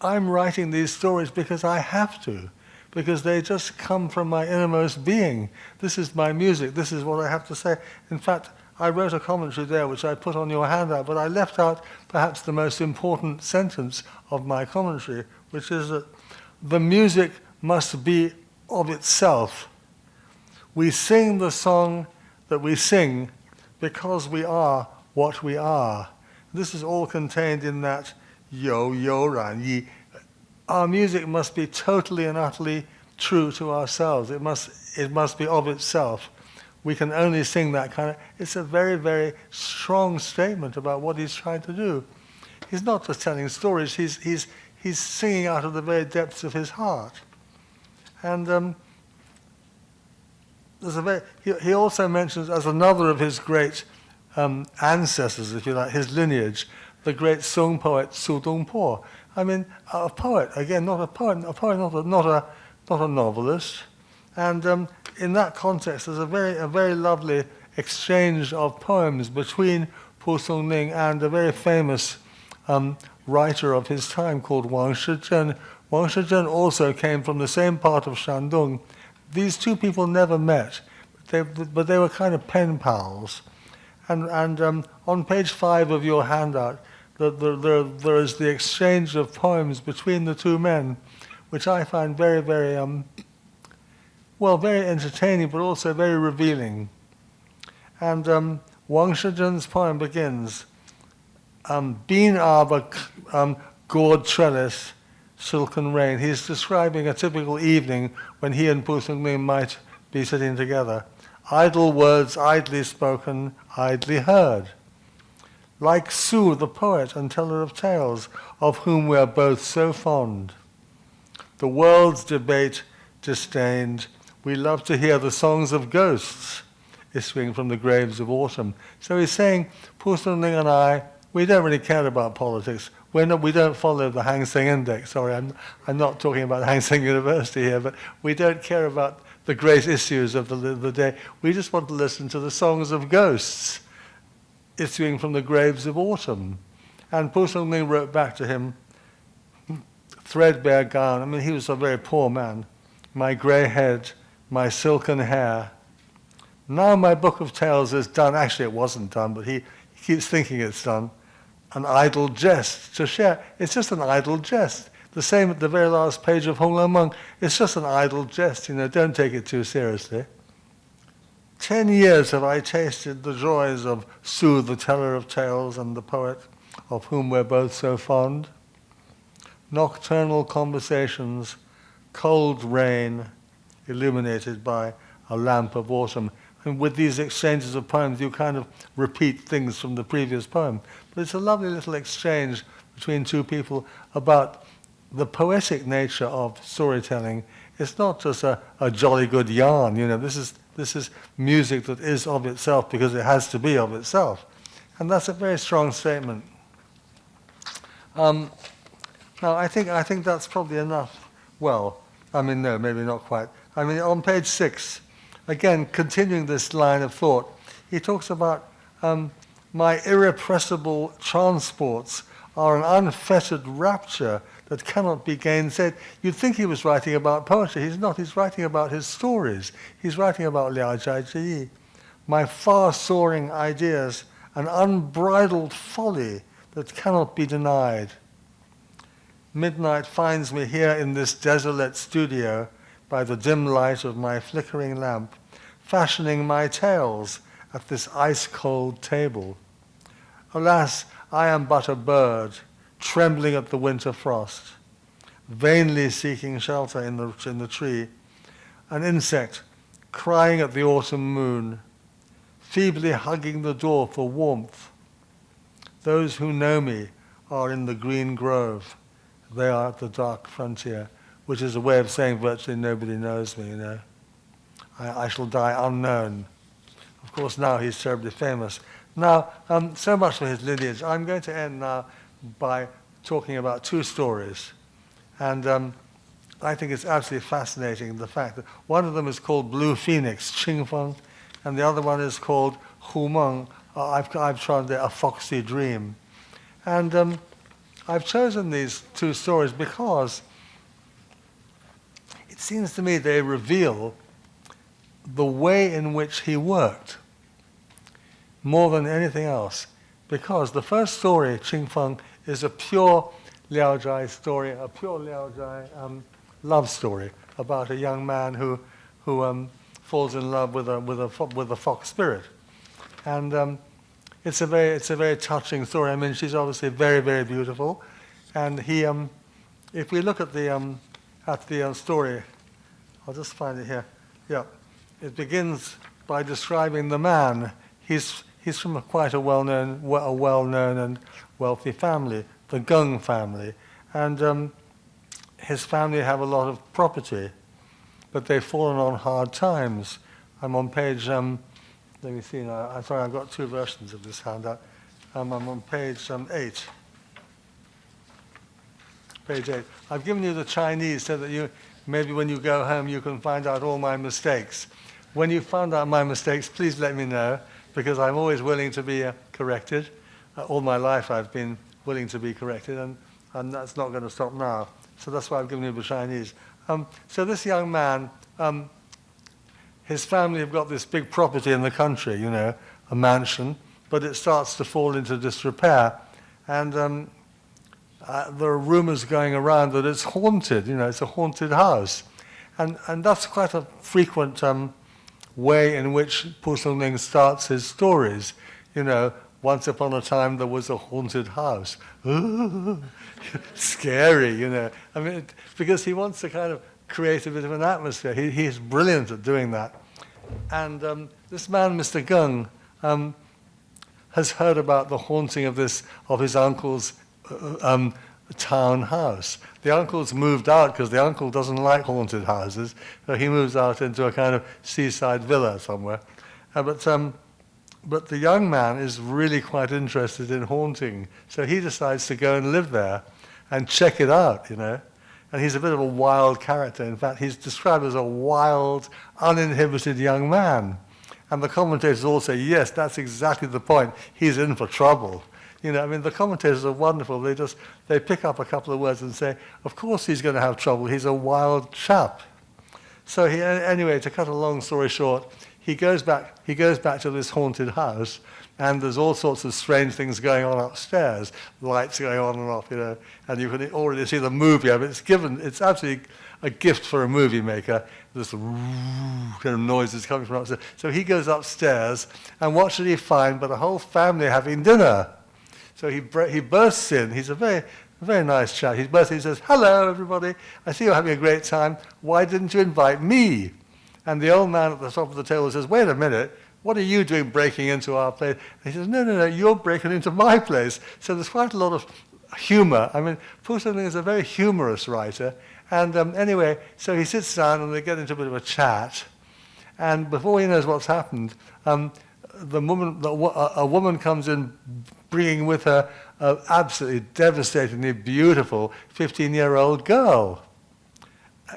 I'm writing these stories because I have to, because they just come from my innermost being. This is my music, this is what I have to say. In fact, I wrote a commentary there which I put on your handout, but I left out perhaps the most important sentence of my commentary, which is that the music must be of itself. We sing the song that we sing because we are what we are. This is all contained in that yo yo ran yi. Our music must be totally and utterly true to ourselves. It must be of itself. We can only sing that kind of... It's a very, very strong statement about what he's trying to do. He's not just telling stories, he's singing out of the very depths of his heart. And he also mentions as another of his great ancestors, if you like, his lineage, the great Song poet Su Dongpo. I mean, a poet, again, not a novelist. And in that context, there's a very lovely exchange of poems between Songling and a very famous writer of his time called Wang Shizhen. Wang Shizhen also came from the same part of Shandong. These two people never met, but they were kind of pen pals. And on page 5 of your handout, there is the exchange of poems between the two men, which I find very, very, very entertaining, but also very revealing. And Wang Shizhen's poem begins, Bean arbor, gourd trellis, silken rain. He's describing a typical evening when he and Songling might be sitting together. Idle words idly spoken, idly heard. Like Su, the poet and teller of tales, of whom we are both so fond. The world's debate disdained, we love to hear the songs of ghosts issuing from the graves of autumn. So he's saying, Songling and I, we don't really care about politics. We don't follow the Hang Seng Index. Sorry, I'm not talking about Hang Seng University here, but we don't care about the great issues of the day. We just want to listen to the songs of ghosts issuing from the graves of autumn. And Songling wrote back to him, threadbare gown. I mean, he was a very poor man. My grey head, my silken hair. Now my book of tales is done. Actually, it wasn't done, but he keeps thinking it's done. An idle jest to share. It's just an idle jest. The same at the very last page of Hong Lang Meng. It's just an idle jest, don't take it too seriously. 10 years have I tasted the joys of Su, the teller of tales, and the poet, of whom we're both so fond. Nocturnal conversations, cold rain, illuminated by a lamp of autumn. And with these exchanges of poems, you kind of repeat things from the previous poem. But it's a lovely little exchange between two people about the poetic nature of storytelling. It's not just a jolly good yarn, This is music that is of itself because it has to be of itself. And that's a very strong statement. Now, I think that's probably enough. Well, no, maybe not quite. On page 6, again, continuing this line of thought, he talks about my irrepressible transports are an unfettered rapture that cannot be gainsaid. You'd think he was writing about poetry. He's not. He's writing about his stories. He's writing about Liao斋誌異. My far-soaring ideas, an unbridled folly that cannot be denied. Midnight finds me here in this desolate studio by the dim light of my flickering lamp, fashioning my tales at this ice-cold table. Alas, I am but a bird, trembling at the winter frost, vainly seeking shelter in the tree, an insect crying at the autumn moon, feebly hugging the door for warmth. Those who know me are in the green grove. They are at the dark frontier, which is a way of saying virtually nobody knows me, I shall die unknown. Of course, now he's terribly famous. Now, so much for his lineage. I'm going to end now by talking about two stories. And I think it's absolutely fascinating, the fact that one of them is called Blue Phoenix, Qingfeng, and the other one is called Hu Meng, I've translated A Foxy Dream. And I've chosen these two stories because it seems to me they reveal the way in which he worked more than anything else. Because the first story, Qingfeng, is a pure Liao Zhai story, a pure Liao Zhai love story about a young man who falls in love with a fox spirit, and it's a very touching story. I mean, she's obviously very, very beautiful, and he if we look at the story, I'll just find it here. Yeah, it begins by describing the man. He's from quite a well-known and wealthy family, the Geng family, and his family have a lot of property, but they've fallen on hard times. I'm on page, let me see now, I'm sorry, I've got two versions of this handout. I'm on page 8. Page 8. I've given you the Chinese so that maybe when you go home you can find out all my mistakes. When you found out my mistakes, please let me know, because I'm always willing to be corrected. All my life I've been willing to be corrected, and that's not going to stop now. So that's why I've given you the Chinese. So this young man, his family have got this big property in the country, a mansion, but it starts to fall into disrepair. And there are rumors going around that it's haunted, it's a haunted house. And that's quite a frequent way in which蒲松龄starts his stories. Once upon a time there was a haunted house. Scary, I mean, because he wants to kind of create a bit of an atmosphere. He's brilliant at doing that. And this man, Mr. Geng, has heard about the haunting of his uncle's town house. The uncle's moved out because the uncle doesn't like haunted houses, so he moves out into a kind of seaside villa somewhere. But the young man is really quite interested in haunting, so he decides to go and live there and check it out, And he's a bit of a wild character. In fact, he's described as a wild, uninhibited young man. And the commentators all say, yes, that's exactly the point. He's in for trouble. I mean, the commentators are wonderful. They pick up a couple of words and say, of course he's going to have trouble. He's a wild chap. So anyway, to cut a long story short, he goes back to this haunted house, and there's all sorts of strange things going on upstairs, lights going on and off, and you can already see the movie. I mean, it's absolutely a gift for a movie maker. This kind of noises coming from upstairs. So he goes upstairs, and what should he find but a whole family having dinner? So he bursts in. He's a very, very nice chap. He bursts in, he says, hello, everybody. I see you're having a great time. Why didn't you invite me? And the old man at the top of the table says, wait a minute, what are you doing breaking into our place? And he says, no, you're breaking into my place. So there's quite a lot of humor. I mean,蒲松龄is a very humorous writer. And anyway, so he sits down and they get into a bit of a chat. And before he knows what's happened, a woman comes in bringing with her an absolutely devastatingly beautiful 15-year-old girl.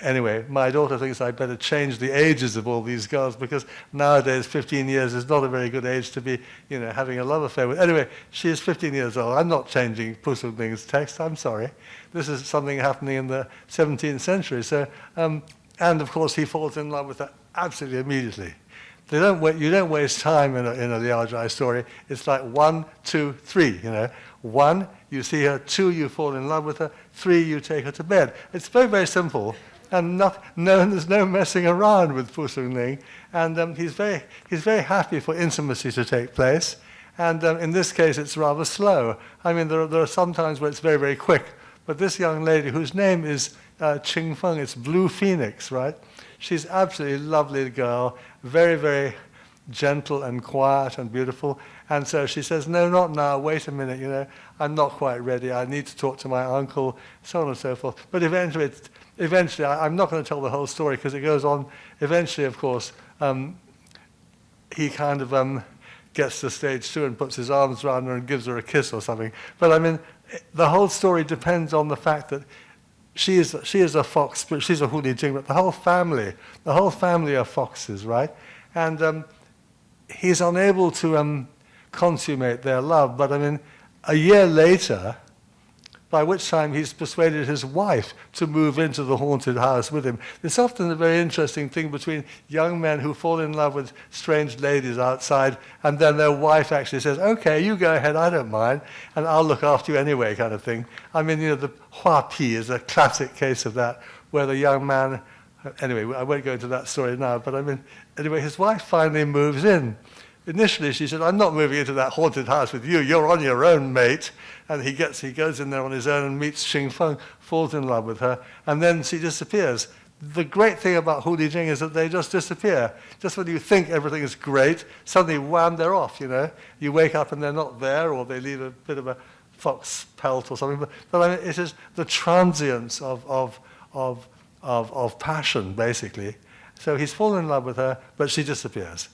Anyway, my daughter thinks I'd better change the ages of all these girls, because nowadays 15 years is not a very good age to be, having a love affair with. Anyway, she is 15 years old. I'm not changing蒲松龄's text. I'm sorry. This is something happening in the 17th century. So, and of course, he falls in love with her absolutely immediately. You don't waste time in a Liao Zhai story. It's like 1, 2, 3. 1, you see her. 2, you fall in love with her. 3, you take her to bed. It's very, very simple. And there's no messing around with蒲松龄, and he's very happy for intimacy to take place, and in this case it's rather slow. I mean, there are some times where it's very, very quick, but this young lady, whose name is Qingfeng, it's Blue Phoenix, right? She's absolutely lovely girl, very, very gentle and quiet and beautiful, and so she says, no, not now, wait a minute, I'm not quite ready, I need to talk to my uncle, so on and so forth. But eventually, I'm not going to tell the whole story because it goes on. Eventually, of course, he kind of gets to stage 2 and puts his arms around her and gives her a kiss or something. But I mean, the whole story depends on the fact that she is a fox, but she's a Huli Jing, but the whole family are foxes, right? And he's unable to consummate their love. But I mean, a year later, by which time he's persuaded his wife to move into the haunted house with him. It's often a very interesting thing between young men who fall in love with strange ladies outside, and then their wife actually says, okay, you go ahead, I don't mind, and I'll look after you anyway, kind of thing. I mean, the Huapi is a classic case of that, where the young man, anyway, I won't go into that story now, but I mean, anyway, his wife finally moves in. Initially, she said, I'm not moving into that haunted house with you. You're on your own, mate. And he goes in there on his own and meets Xing Feng, falls in love with her, and then she disappears. The great thing about Hu Li Jing is that they just disappear. Just when you think everything is great, suddenly, wham, they're off, you know. You wake up and they're not there, or they leave a bit of a fox pelt or something. But I mean, it is the transience of passion, basically. So he's fallen in love with her, but she disappears.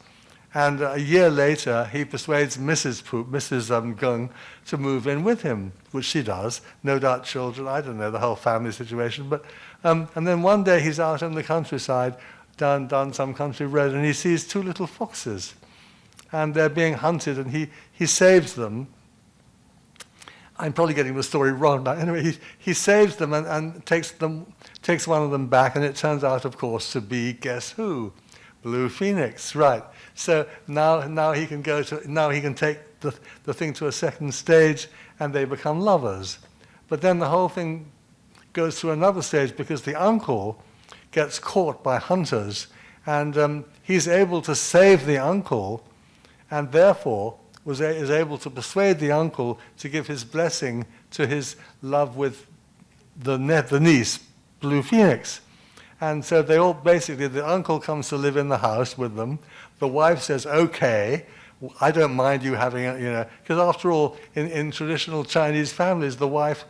And a year later, he persuades Mrs. Geng to move in with him, which she does. No doubt children, I don't know, the whole family situation. But and then one day he's out in the countryside, down some country road, and he sees two little foxes. And they're being hunted, and he saves them. I'm probably getting the story wrong now. Anyway, he saves them and takes one of them back, and it turns out, of course, to be, guess who? Blue Phoenix, right. So now he can take the thing to a second stage, and they become lovers. But then the whole thing goes through another stage because the uncle gets caught by hunters, and he's able to save the uncle, and therefore is able to persuade the uncle to give his blessing to his love with the niece, Blue Phoenix. And so they all basically, the uncle comes to live in the house with them. The wife says, okay, I don't mind you having a, because after all, in traditional Chinese families, the wife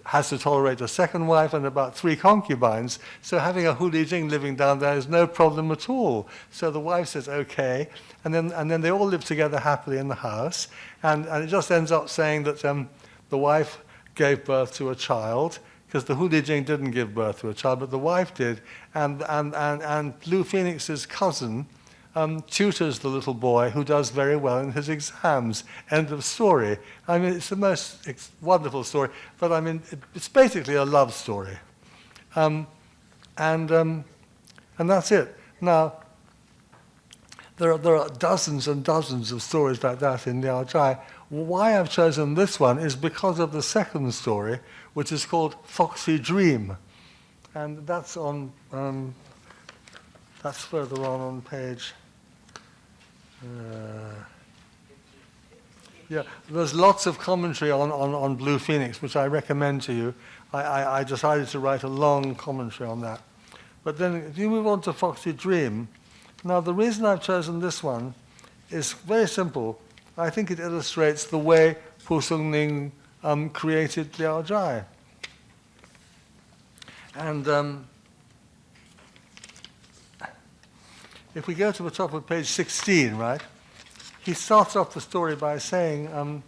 has to tolerate a second wife and about 3 concubines. So having a Hu Li Jing living down there is no problem at all. So the wife says, okay. And then they all live together happily in the house. And it just ends up saying that the wife gave birth to a child, because the Hu Li Jing didn't give birth to a child, but the wife did, and Blue Phoenix's cousin tutors the little boy, who does very well in his exams. End of story. I mean, it's the most wonderful story, but I mean, it's basically a love story, and that's it. Now, there are dozens and dozens of stories like that in Liao Zhai. Why I've chosen this one is because of the second story, which is called Foxy Dream. And that's on, that's further on page, yeah, there's lots of commentary on Blue Phoenix, which I recommend to you. I decided to write a long commentary on that. But then if you move on to Foxy Dream, now the reason I've chosen this one is very simple. I think it illustrates the way Songling created Liao Zhai. And if we go to the top of page 16, right, he starts off the story by saying,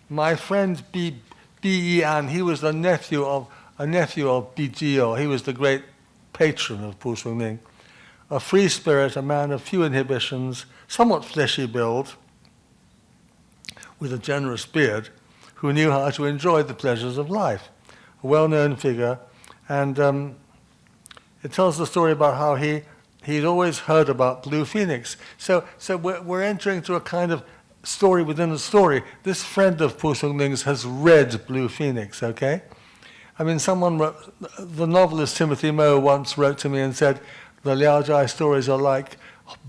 my friend B.E. An, he was a nephew of Bijio. He was the great patron of Songling. A free spirit, a man of few inhibitions, somewhat fleshy build, with a generous beard, who knew how to enjoy the pleasures of life. A well-known figure, and it tells the story about how he'd always heard about Blue Phoenix. So we're entering into a kind of story within a story. This friend of Songling's has read Blue Phoenix, okay? I mean, the novelist Timothy Moe once wrote to me and said, the Liao Zhai stories are like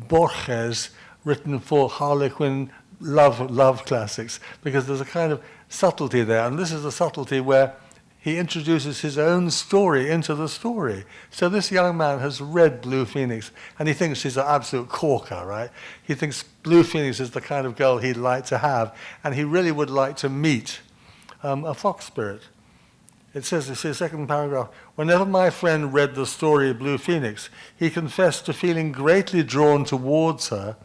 Borges written for Harlequin love classics, because there's a kind of subtlety there, and this is a subtlety where he introduces his own story into the story. So this young man has read Blue Phoenix, and he thinks she's an absolute corker, right? He thinks Blue Phoenix is the kind of girl he'd like to have, and he really would like to meet a fox spirit. It says, this is the second paragraph, whenever my friend read the story of Blue Phoenix, he confessed to feeling greatly drawn towards her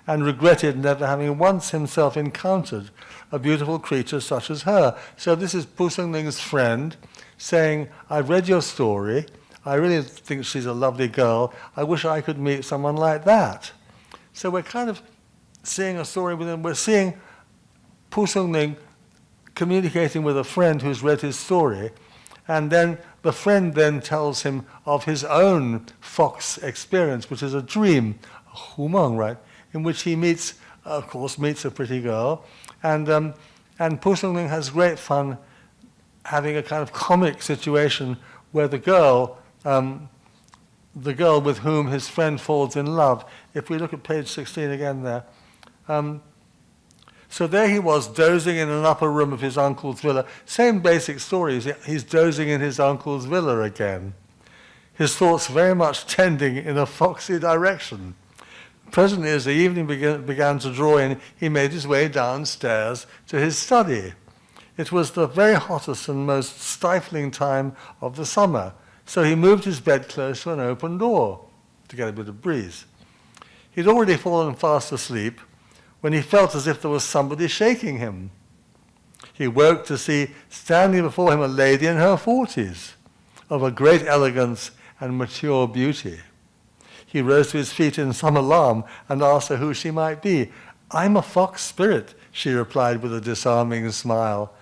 and regretted never having once himself encountered a beautiful creature such as her. So this is Songling's friend saying, I've read your story, I really think she's a lovely girl, I wish I could meet someone like that. So we're kind of seeing a story within, we're seeing Pu Songling communicating with a friend who's read his story, and then the friend then tells him of his own fox experience, which is a dream, a humong, right, in which he meets a pretty girl, and Pu Songling has great fun having a kind of comic situation where the girl with whom his friend falls in love. If we look at page 16 again there. So there he was, dozing in an upper room of his uncle's villa. Same basic story. He's dozing in his uncle's villa again. His thoughts very much tending in a foxy direction. Presently, as the evening began to draw in, he made his way downstairs to his study. It was the very hottest and most stifling time of the summer, so he moved his bed close to an open door to get a bit of breeze. He'd already fallen fast asleep when he felt as if there was somebody shaking him. He woke to see standing before him a lady in her 40s, of a great elegance and mature beauty. He rose to his feet in some alarm and asked her who she might be. "I'm a fox spirit," she replied with a disarming smile.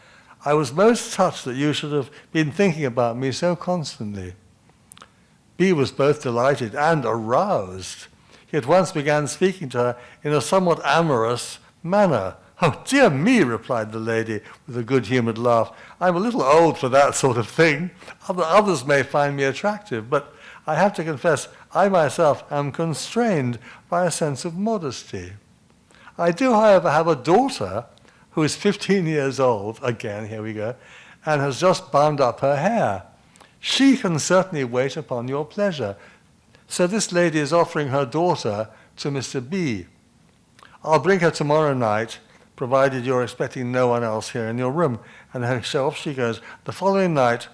"I was most touched that you should have been thinking about me so constantly." B was both delighted and aroused. He at once began speaking to her in a somewhat amorous manner. "Oh, dear me," replied the lady with a good-humoured laugh. "I'm a little old for that sort of thing. Others may find me attractive, but I have to confess I myself am constrained by a sense of modesty. I do, however, have a daughter who is 15 years old," again, here we go, "and has just bound up her hair. She can certainly wait upon your pleasure." So this lady is offering her daughter to Mr. B. "I'll bring her tomorrow night, provided you're expecting no one else here in your room." And so off she goes. The following night,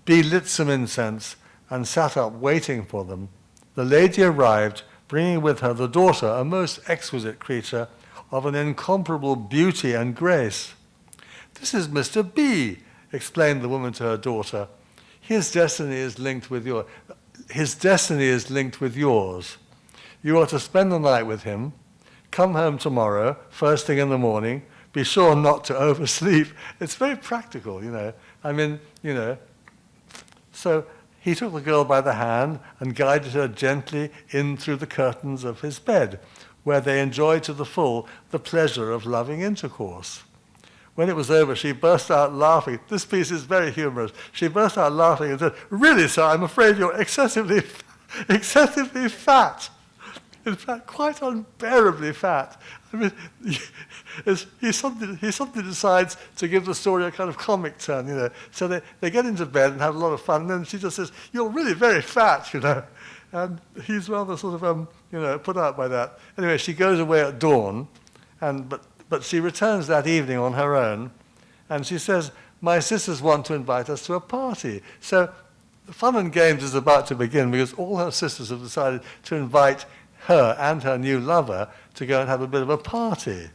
B lit some incense and sat up waiting for them. The lady arrived, bringing with her the daughter, a most exquisite creature of an incomparable beauty and grace. "This is Mr. B," explained the woman to her daughter. His destiny is linked with yours. You are to spend the night with him, come home tomorrow, first thing in the morning, be sure not to oversleep." It's very practical, So he took the girl by the hand and guided her gently in through the curtains of his bed, where they enjoyed to the full the pleasure of loving intercourse. When it was over, she burst out laughing. This piece is very humorous. She burst out laughing and said, "Really, sir, I'm afraid you're excessively fat. In fact, quite unbearably fat." I mean, he suddenly decides to give the story a kind of comic turn, So they get into bed and have a lot of fun, and then she just says, "You're really very fat," And he's rather sort of, put out by that. Anyway, she goes away at dawn, but she returns that evening on her own, and she says, "My sisters want to invite us to a party." So the fun and games is about to begin because all her sisters have decided to invite her and her new lover to go and have a bit of a party.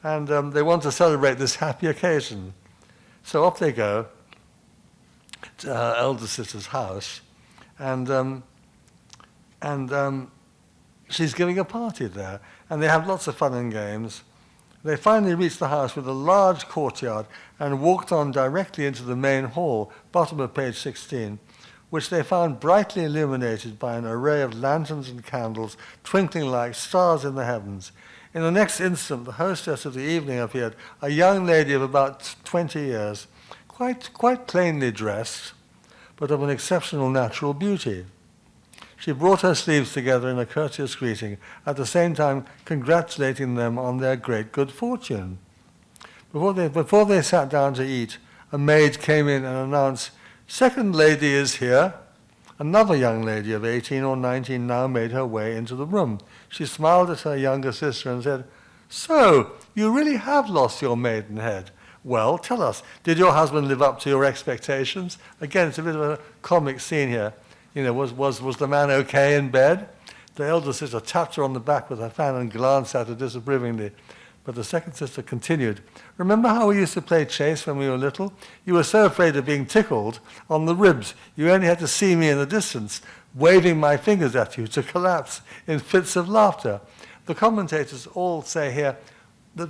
And they want to celebrate this happy occasion. So off they go to her elder sister's house, and she's giving a party there, and they have lots of fun and games. They finally reached the house with a large courtyard and walked on directly into the main hall, bottom of page 16, which they found brightly illuminated by an array of lanterns and candles twinkling like stars in the heavens. In the next instant, the hostess of the evening appeared, a young lady of about 20 years, quite plainly dressed, but of an exceptional natural beauty. She brought her sleeves together in a courteous greeting, at the same time congratulating them on their great good fortune. Before they sat down to eat, a maid came in and announced, "Second lady is here." Another young lady of 18 or 19 now made her way into the room. She smiled at her younger sister and said, "So, you really have lost your maidenhead. Well, tell us, did your husband live up to your expectations?" Again, it's a bit of a comic scene here. Was the man okay in bed? The elder sister tapped her on the back with her fan and glanced at her disapprovingly. But the second sister continued, "Remember how we used to play chase when we were little? You were so afraid of being tickled on the ribs. You only had to see me in the distance, waving my fingers at you to collapse in fits of laughter." The commentators all say here the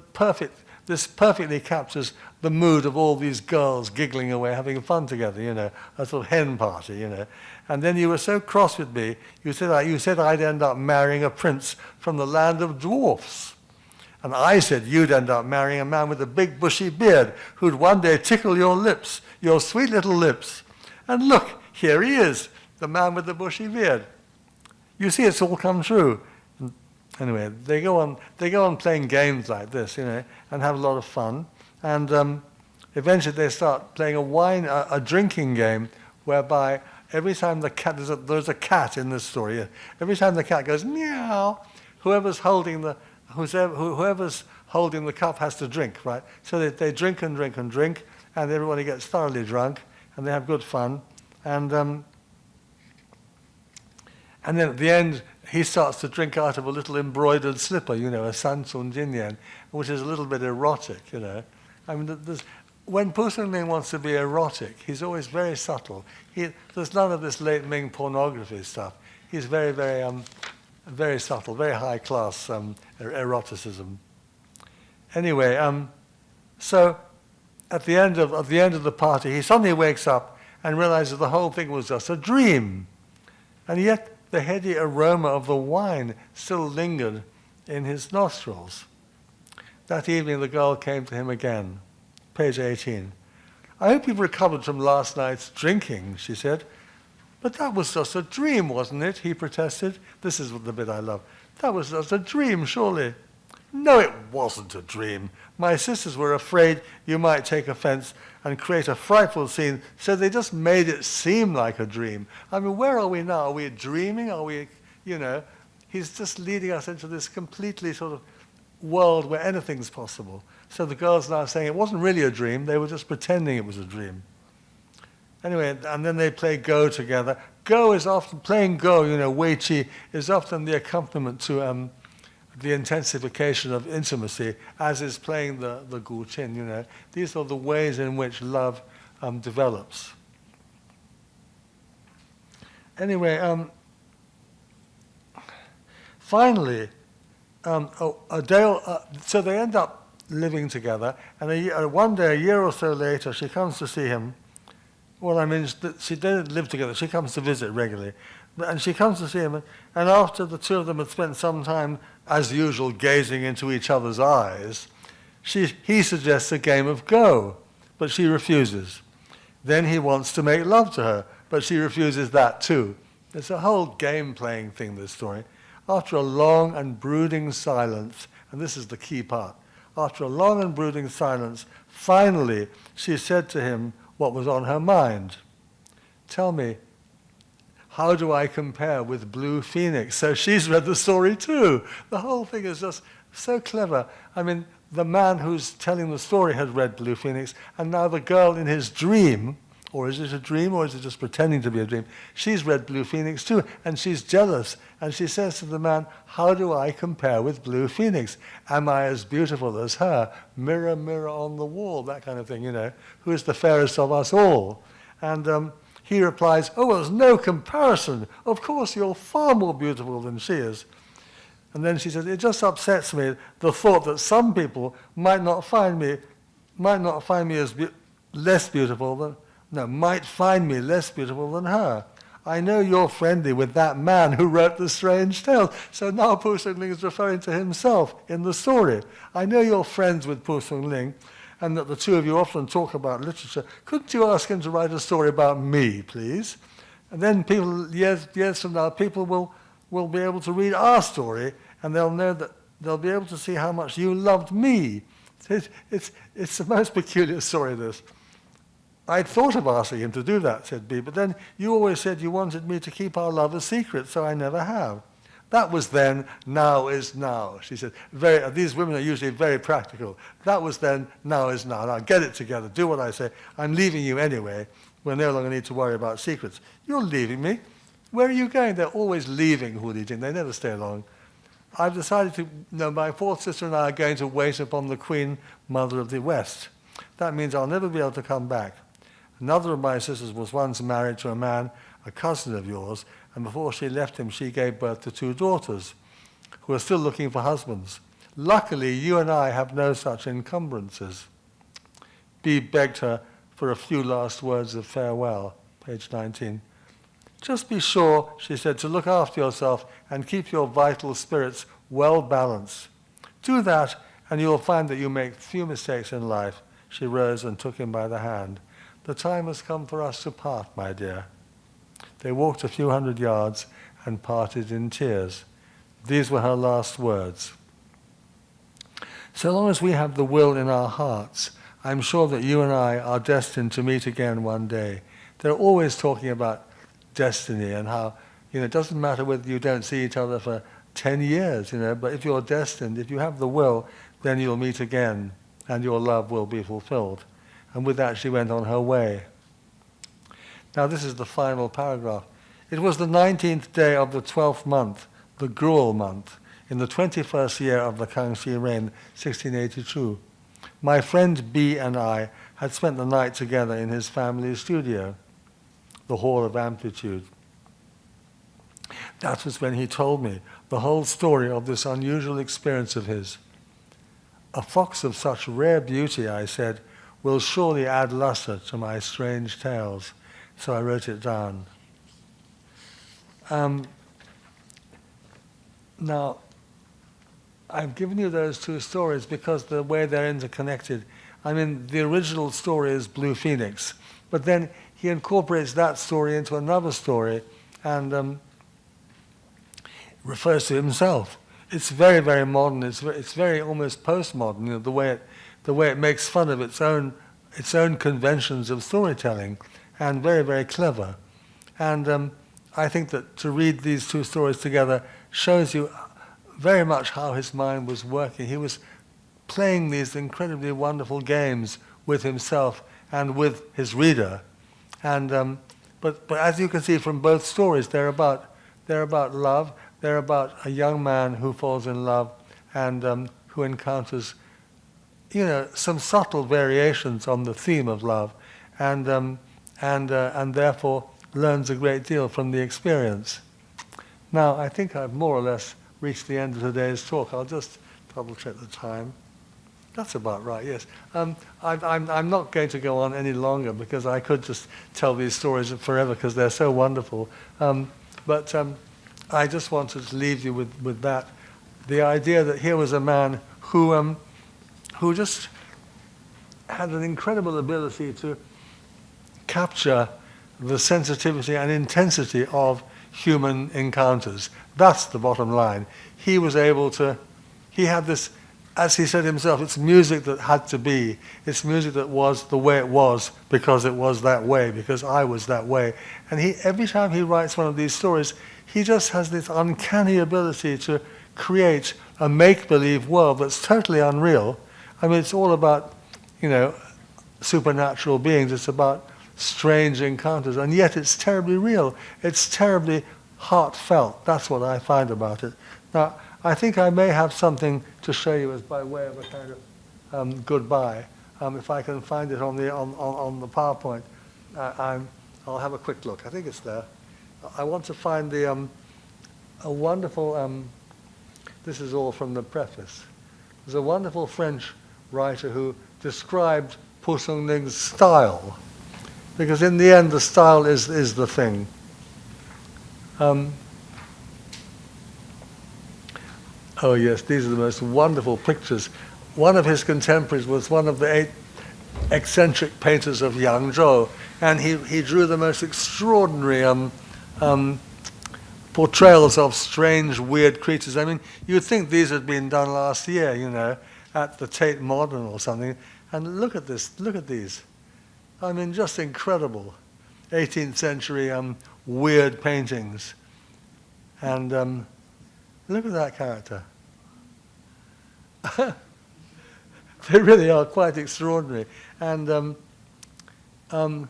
this perfectly captures the mood of all these girls giggling away, having fun together, a sort of hen party, And then you were so cross with me, you said I'd end up marrying a prince from the land of dwarfs. And I said you'd end up marrying a man with a big bushy beard who'd one day tickle your lips, your sweet little lips. And look, here he is, the man with the bushy beard. You see, it's all come true. Anyway, they go on playing games like this, and have a lot of fun. And eventually they start playing a drinking game, whereby every time the cat, there's a cat in this story. Every time the cat goes meow, whoever's holding the cup has to drink, right? So they drink and drink and drink, and everybody gets thoroughly drunk, and they have good fun. And then at the end, he starts to drink out of a little embroidered slipper, a Sansun Jinyan, which is a little bit erotic, I mean, when蒲松龄wants to be erotic, he's always very subtle. There's none of this late Ming pornography stuff. He's very, very, very subtle, very high class eroticism. Anyway, so at the end of the party, he suddenly wakes up and realizes the whole thing was just a dream, and yet the heady aroma of the wine still lingered in his nostrils. That evening, the girl came to him again. Page 18. I hope you've recovered from last night's drinking, she said. But that was just a dream, wasn't it? He protested. This is the bit I love. That was just a dream, surely. No, it wasn't a dream. My sisters were afraid you might take offense and create a frightful scene, so they just made it seem like a dream. I mean, where are we now? Are we dreaming? Are we, he's just leading us into this completely sort of world where anything's possible. So the girl's now saying it wasn't really a dream, they were just pretending it was a dream. Anyway, and then they play Go together. Go is often, playing Go, Wei Qi, is often the accompaniment to the intensification of intimacy, as is playing the Gu Qin, These are the ways in which love develops. Anyway, finally, so they end up living together, and one day, a year or so later, she comes to see him. Well, I mean, she didn't live together. She comes to visit regularly. And she comes to see him, and after the two of them had spent some time, as usual, gazing into each other's eyes, he suggests a game of Go, but she refuses. Then he wants to make love to her, but she refuses that too. It's a whole game-playing thing, this story. After a long and brooding silence, and this is the key part, after a long and brooding silence, finally she said to him what was on her mind. Tell me, how do I compare with Blue Phoenix? So she's read the story too. The whole thing is just so clever. I mean, the man who's telling the story had read Blue Phoenix, and now the girl in his dream, or is it a dream, or is it just pretending to be a dream? She's read Blue Phoenix too, and she's jealous. And she says to the man, how do I compare with Blue Phoenix? Am I as beautiful as her? Mirror, mirror on the wall, that kind of thing, Who is the fairest of us all? And he replies, oh, well, there's no comparison. Of course, you're far more beautiful than she is. And then she says, it just upsets me, the thought that some people might find me less beautiful than her. I know you're friendly with that man who wrote the strange tales. So now蒲松龄is referring to himself in the story. I know you're friends with蒲松龄, and that the two of you often talk about literature. Couldn't you ask him to write a story about me, please? And then people, years from now, people will be able to read our story, and they'll know that they'll be able to see how much you loved me. It's the most peculiar story, this. I'd thought of asking him to do that, said B, but then you always said you wanted me to keep our love a secret, so I never have. That was then, now is now, she said. These women are usually very practical. That was then, now is now. Now get it together, do what I say. I'm leaving you anyway. We no longer need to worry about secrets. You're leaving me? Where are you going? They're always leaving Hu Li Jing. They never stay long. I've decided my fourth sister and I are going to wait upon the Queen Mother of the West. That means I'll never be able to come back. Another of my sisters was once married to a man, a cousin of yours, and before she left him, she gave birth to 2 daughters who are still looking for husbands. luckily, you and I have no such encumbrances. B begged her for a few last words of farewell, page 19. Just be sure, she said, to look after yourself and keep your vital spirits well balanced. Do that, and you will find that you make few mistakes in life. She rose and took him by the hand. The time has come for us to part, my dear. They walked a few hundred yards and parted in tears. These were her last words. So long as we have the will in our hearts, I'm sure that you and I are destined to meet again one day. They're always talking about destiny and how, it doesn't matter whether you don't see each other for 10 years, but if you're destined, if you have the will, then you'll meet again and your love will be fulfilled. And with that, she went on her way. Now, this is the final paragraph. It was the 19th day of the 12th month, the Gruel month, in the 21st year of the Kangxi reign, 1682. My friend B and I had spent the night together in his family studio, the Hall of Amplitude. That was when he told me the whole story of this unusual experience of his. A fox of such rare beauty, I said, will surely add luster to my strange tales. So I wrote it down. Now, I've given you those two stories because the way they're interconnected. The original story is Blue Phoenix, but then he incorporates that story into another story and refers to himself. It's very, very modern. It's very almost postmodern. The way it makes fun of its own conventions of storytelling, and very, very clever. And I think that to read these two stories together shows you very much how his mind was working. He was playing these incredibly wonderful games with himself and with his reader. And but as you can see from both stories, they're about love. They're about a young man who falls in love and who encounters, some subtle variations on the theme of love, and therefore learns a great deal from the experience. Now, I think I've more or less reached the end of today's talk. I'll just double check the time. That's about right, yes. I'm not going to go on any longer because I could just tell these stories forever because they're so wonderful. But I just wanted to leave you with that. The idea that here was a man who just had an incredible ability to capture the sensitivity and intensity of human encounters. That's the bottom line. He had this, as he said himself, it's music that had to be. It's music that was the way it was because it was that way, because I was that way. And every time he writes one of these stories, he just has this uncanny ability to create a make-believe world that's totally unreal. It's all about, supernatural beings. It's about strange encounters, and yet it's terribly real. It's terribly heartfelt. That's what I find about it. Now, I think I may have something to show you as by way of a kind of goodbye. If I can find it on the PowerPoint, I'll have a quick look. I think it's there. I want to find a wonderful. This is all from the preface. There's a wonderful French writer who described蒲松龄's style, because in the end the style is the thing. Oh yes, these are the most wonderful pictures. One of his contemporaries was one of the 8 eccentric painters of Yangzhou, and he drew the most extraordinary portrayals of strange, weird creatures. You'd think these had been done last year, at the Tate Modern or something. And look at this, look at these. Just incredible 18th century weird paintings. And look at that character. They really are quite extraordinary. And I'm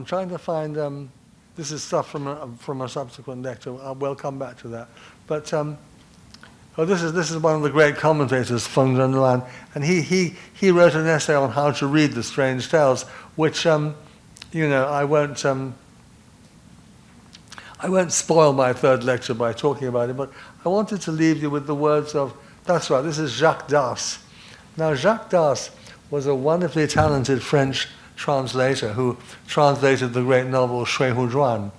trying to find, this is stuff from a subsequent lecture. We'll come back to that. But this is one of the great commentators, Feng Zhenlan, and he wrote an essay on how to read the strange tales, which I won't spoil my third lecture by talking about it, but I wanted to leave you with the words of That's right, this is Jacques Das. Now, Jacques Das was a wonderfully talented French translator who translated the great novel Shui Hu Zhuan.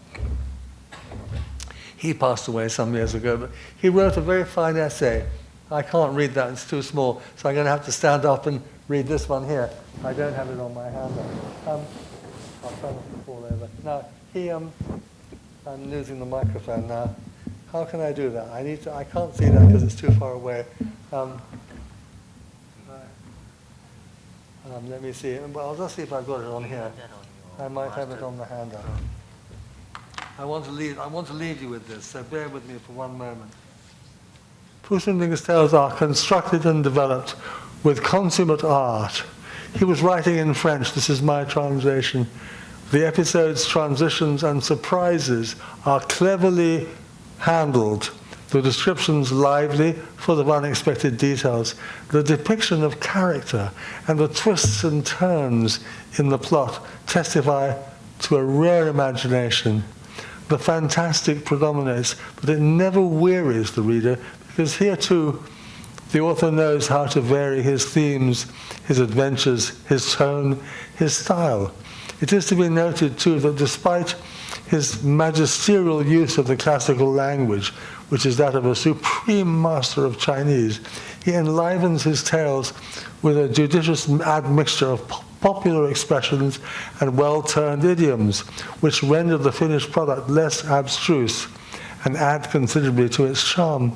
He passed away some years ago, but he wrote a very fine essay. I can't read that, it's too small, so I'm going to have to stand up and read this one here. I don't have it on my hand. I'll try not to fall over. Now, I'm losing the microphone now. How can I do that? I can't see that because it's too far away. Let me see. Well, I'll just see if I've got it on here. I might have it on the handout. I want to leave you with this, so bear with me for one moment.蒲松龄's tales are constructed and developed with consummate art. He was writing in French, this is my translation. The episodes, transitions, and surprises are cleverly handled. The descriptions lively, full of unexpected details. The depiction of character and the twists and turns in the plot testify to a rare imagination. The fantastic predominates, but it never wearies the reader, because here too, the author knows how to vary his themes, his adventures, his tone, his style. It is to be noted too that despite his magisterial use of the classical language, which is that of a supreme master of Chinese, he enlivens his tales with a judicious admixture of popular expressions and well-turned idioms, which render the finished product less abstruse and add considerably to its charm.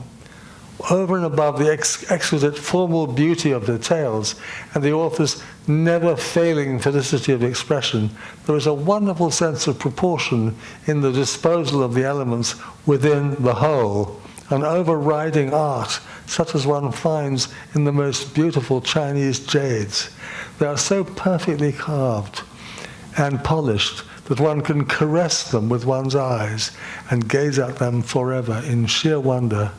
Over and above the exquisite formal beauty of the tales and the author's never failing felicity of expression, there is a wonderful sense of proportion in the disposal of the elements within the whole, an overriding art such as one finds in the most beautiful Chinese jades. They are so perfectly carved and polished that one can caress them with one's eyes and gaze at them forever in sheer wonder.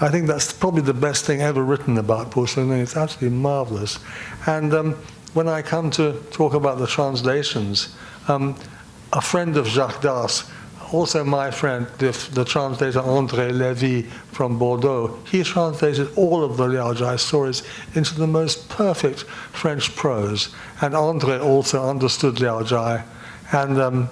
I think that's probably the best thing ever written about蒲松龄. It's absolutely marvelous. And when I come to talk about the translations, a friend of Jacques Das, also my friend, the translator André Lévy from Bordeaux, he translated all of the Liao Jai stories into the most perfect French prose. And André also understood Liao Jai. And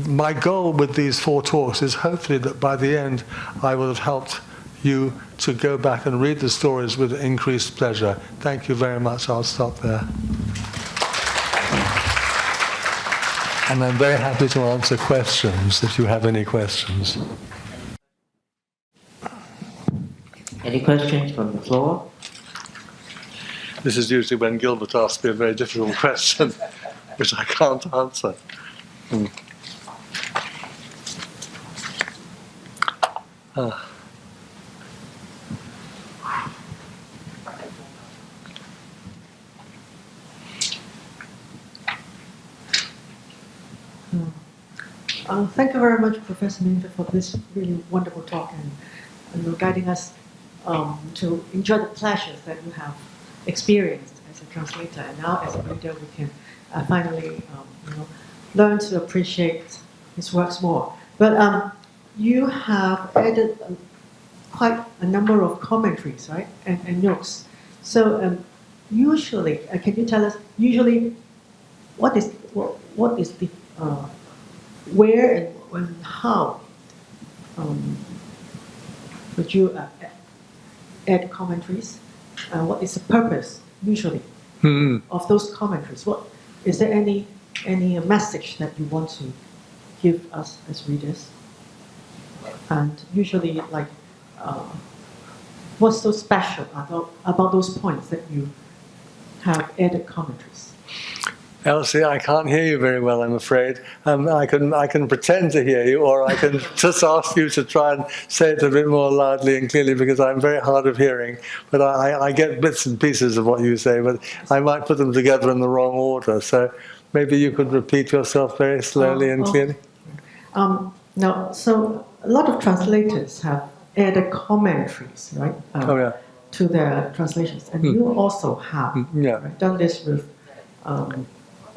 my goal with these 4 talks is hopefully that by the end I will have helped you to go back and read the stories with increased pleasure. Thank you very much. I'll stop there. And I'm very happy to answer questions if you have any questions. Any questions from the floor? This is usually when Gilbert asks me a very difficult question, which I can't answer. Thank you very much, Professor Minford, for this really wonderful talk and guiding us to enjoy the pleasures that you have experienced as a translator. And now, as a reader, we can finally learn to appreciate his works more. But you have added quite a number of commentaries, right, and notes. So usually, can you tell us usually what is the where and how would you add commentaries? What is the purpose usually of those commentaries? What is there any message that you want to give us as readers? And usually, like, what's so special about those points that you have added commentaries? Elsie, I can't hear you very well, I'm afraid. I can pretend to hear you, or I can just ask you to try and say it a bit more loudly and clearly, because I'm very hard of hearing. But I get bits and pieces of what you say, but I might put them together in the wrong order. So maybe you could repeat yourself very slowly and clearly. No, so a lot of translators have added commentaries, right, to their translations, and you also have right, done this with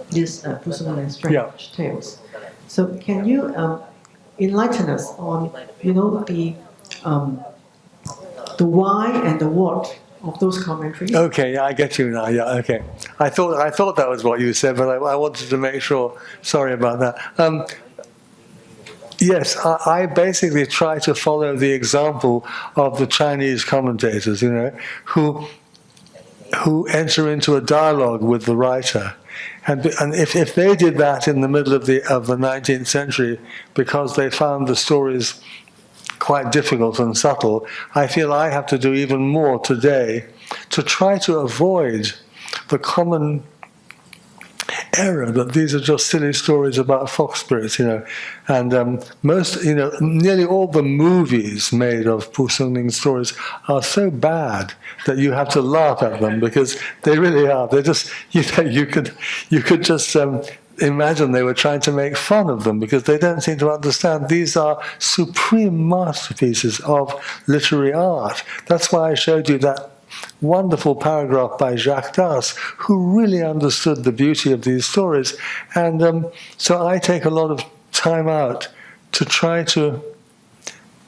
this蒲松龄strange tales. So can you enlighten us on, the the why and the what of those commentaries. Okay, yeah, I get you now. Yeah, okay. I thought that was what you said, but I wanted to make sure. Sorry about that. Yes, I basically try to follow the example of the Chinese commentators, who enter into a dialogue with the writer. And if they did that in the middle of the 19th century because they found the stories quite difficult and subtle, I feel I have to do even more today to try to avoid the common error that these are just silly stories about fox spirits, and most, nearly all the movies made of蒲松龄stories are so bad that you have to laugh at them because they really are. They're just, you could just imagine they were trying to make fun of them because they don't seem to understand these are supreme masterpieces of literary art. That's why I showed you that wonderful paragraph by Jacques Das, who really understood the beauty of these stories. And so I take a lot of time out to try to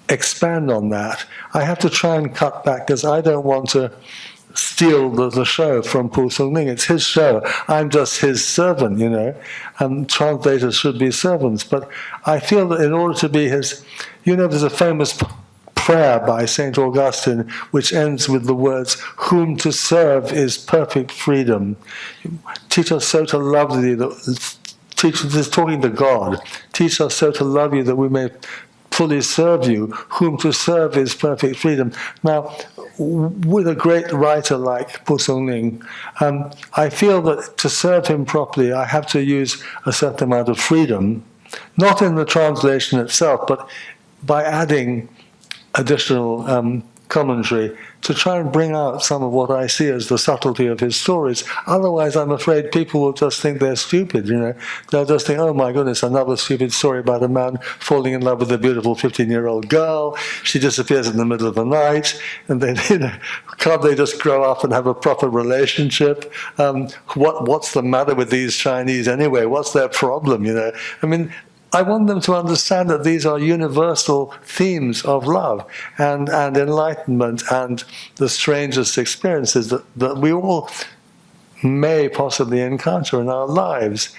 expand on that. I have to try and cut back because I don't want to steal the show from蒲松龄. It's his show. I'm just his servant, and translators should be servants. But I feel that in order to be his, there's a famous prayer by St. Augustine which ends with the words, "Whom to serve is perfect freedom." Teach us so to love thee, this is talking to God. Teach us so to love you that we may fully serve you. Whom to serve is perfect freedom. Now, with a great writer like蒲松龄, I feel that to serve him properly, I have to use a certain amount of freedom, not in the translation itself, but by adding additional commentary to try and bring out some of what I see as the subtlety of his stories. Otherwise, I'm afraid people will just think they're stupid, They'll just think, oh my goodness, another stupid story about a man falling in love with a beautiful 15-year-old girl. She disappears in the middle of the night. And then, can't they just grow up and have a proper relationship? What's the matter with these Chinese anyway? What's their problem, I want them to understand that these are universal themes of love and enlightenment and the strangest experiences that we all may possibly encounter in our lives,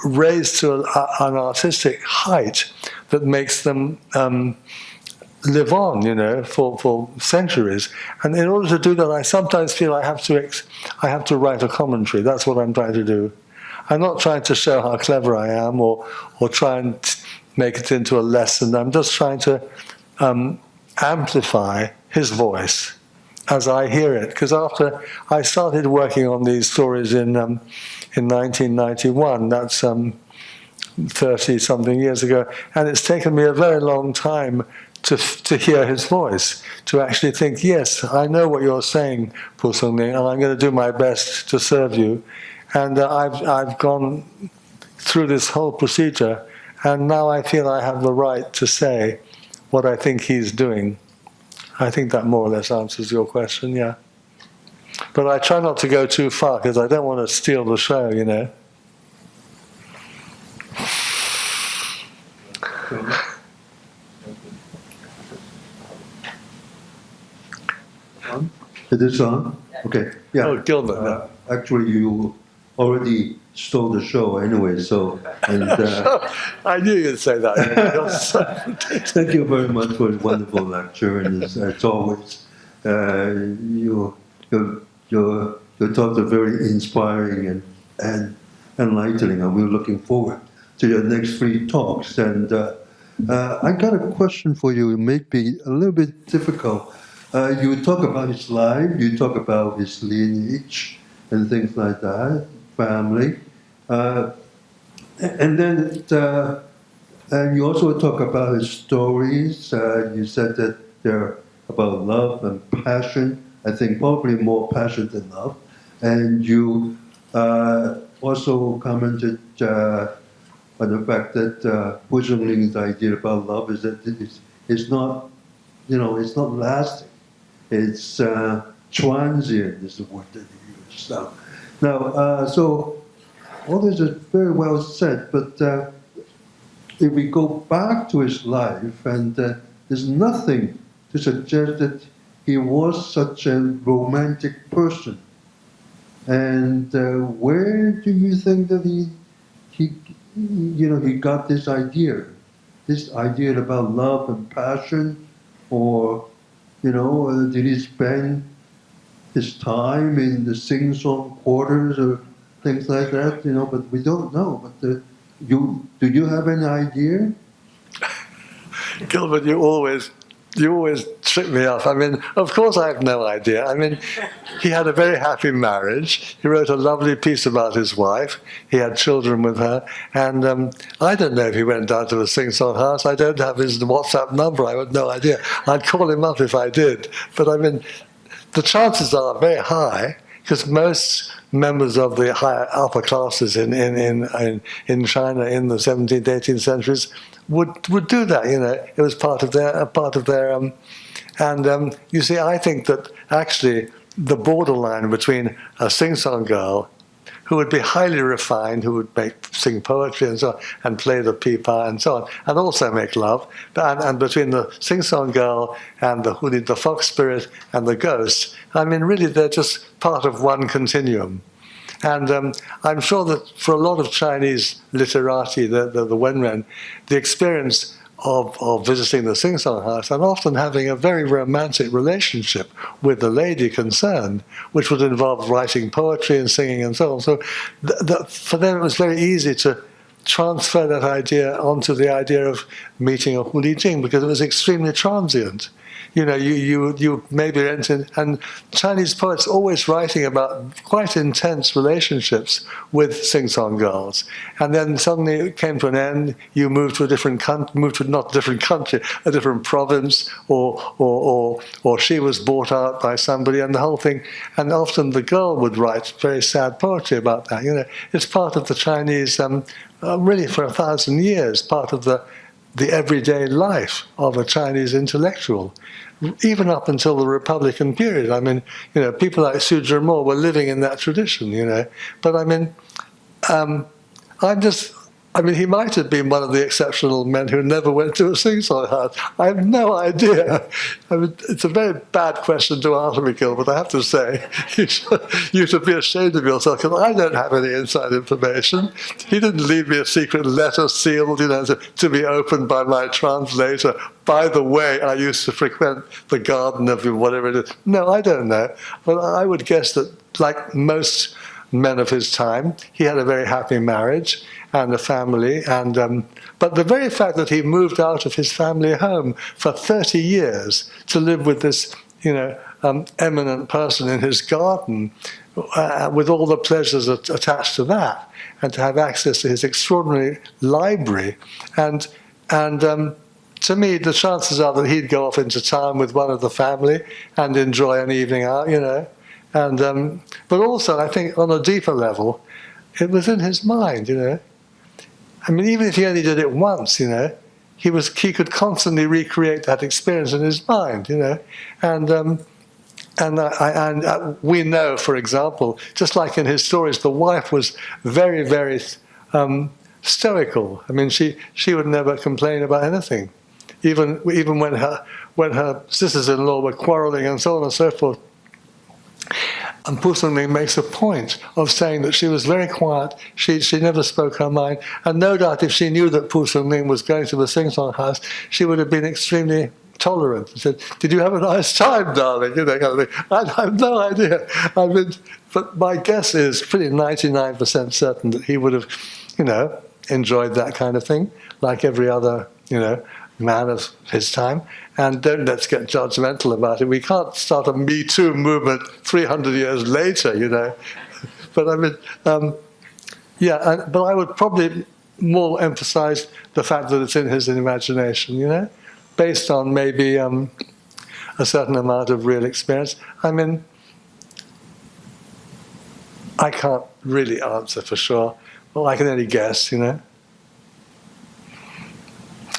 raised to an artistic height that makes them live on, for centuries. And in order to do that, I sometimes feel I have to write a commentary. That's what I'm trying to do. I'm not trying to show how clever I am or try and make it into a lesson. I'm just trying to amplify his voice as I hear it. Because after I started working on these stories in 1991, that's 30-something years ago, and it's taken me a very long time to hear his voice, to actually think, yes, I know what you're saying,蒲松龄, and I'm going to do my best to serve you. And I've gone through this whole procedure, and now I feel I have the right to say what I think he's doing. I think that more or less answers your question, yeah. But I try not to go too far, because I don't want to steal the show, Is this on? Okay, yeah. Oh, Gilbert. Actually, you already stole the show anyway, so... And, I knew you'd say that. thank you very much for a wonderful lecture, and as always, your talks are very inspiring and enlightening, and we're looking forward to your next 3 talks. And I got a question for you. It may be a little bit difficult. You talk about his life, you talk about his lineage, and things like that, family. And then you also talk about his stories. You said that they're about love and passion. I think probably more passion than love. And you also commented on the fact that蒲松龄's idea about love is that it's not, it's not lasting. It's transient is the word that you use. Now, so all this is very well said, but if we go back to his life, and there's nothing to suggest that he was such a romantic person. And where do you think that he got this idea about love and passion, or did he spend his time in the sing-song quarters or things like that? But we don't know. But do you have any idea? Gilbert, you always trip me up. I mean, of course I have no idea. I mean, he had a very happy marriage. He wrote a lovely piece about his wife. He had children with her. And I don't know if he went down to a sing-song house. I don't have his WhatsApp number. I have no idea. I'd call him up if I did. But I mean, the chances are very high, because most members of the higher upper classes in China in the 17th, 18th centuries would do that. It was part of their and you see, I think that actually the borderline between a sing-song girl who would be highly refined, who would sing poetry and so on, and play the pipa and so on, and also make love, and between the sing-song girl and the fox spirit and the ghost, I mean, really, they're just part of one continuum. And I'm sure that for a lot of Chinese literati, the Wenren, the experience of visiting the sing-song house and often having a very romantic relationship with the lady concerned, which would involve writing poetry and singing and so on. So for them it was very easy to transfer that idea onto the idea of meeting a Hu Li Jing, because it was extremely transient. You maybe entered, and Chinese poets always writing about quite intense relationships with sing-song girls, and then suddenly it came to an end. You moved to a different country, a different province, or she was bought out by somebody, and the whole thing. And often the girl would write very sad poetry about that. It's part of the Chinese, really for 1,000 years, part of the everyday life of a Chinese intellectual, even up until the Republican period. I mean, people like Su Zhimo were living in that tradition, But I mean, he might have been one of the exceptional men who never went to a sing-song house. I have no idea. I mean, it's a very bad question to ask me, Gilbert, I have to say. You should be ashamed of yourself, because I don't have any inside information. He didn't leave me a secret letter sealed, to be opened by my translator. By the way, I used to frequent the garden of whatever it is. No, I don't know. But I would guess that, like most men of his time, he had a very happy marriage and a family, but the very fact that he moved out of his family home for 30 years to live with this, eminent person in his garden, with all the pleasures attached to that, and to have access to his extraordinary library, and to me, the chances are that he'd go off into town with one of the family and enjoy an evening out, and but also I think on a deeper level, it was in his mind, I mean, even if he only did it once, he could constantly recreate that experience in his mind, and we know, for example, just like in his stories, the wife was very, very stoical. I mean, she would never complain about anything, even when her sisters-in-law were quarreling and so on and so forth. And Songling makes a point of saying that she was very quiet, she never spoke her mind, and no doubt if she knew that Songling was going to the sing-song house, she would have been extremely tolerant. She said, "Did you have a nice time, darling?" Kind of thing. I have no idea. I mean, but my guess is pretty 99% certain that he would have, enjoyed that kind of thing, like every other, man of his time. And let's get judgmental about it. We can't start a Me Too movement 300 years later, But I mean, but I would probably more emphasize the fact that it's in his imagination, based on maybe a certain amount of real experience. I mean, I can't really answer for sure. Well, I can only guess,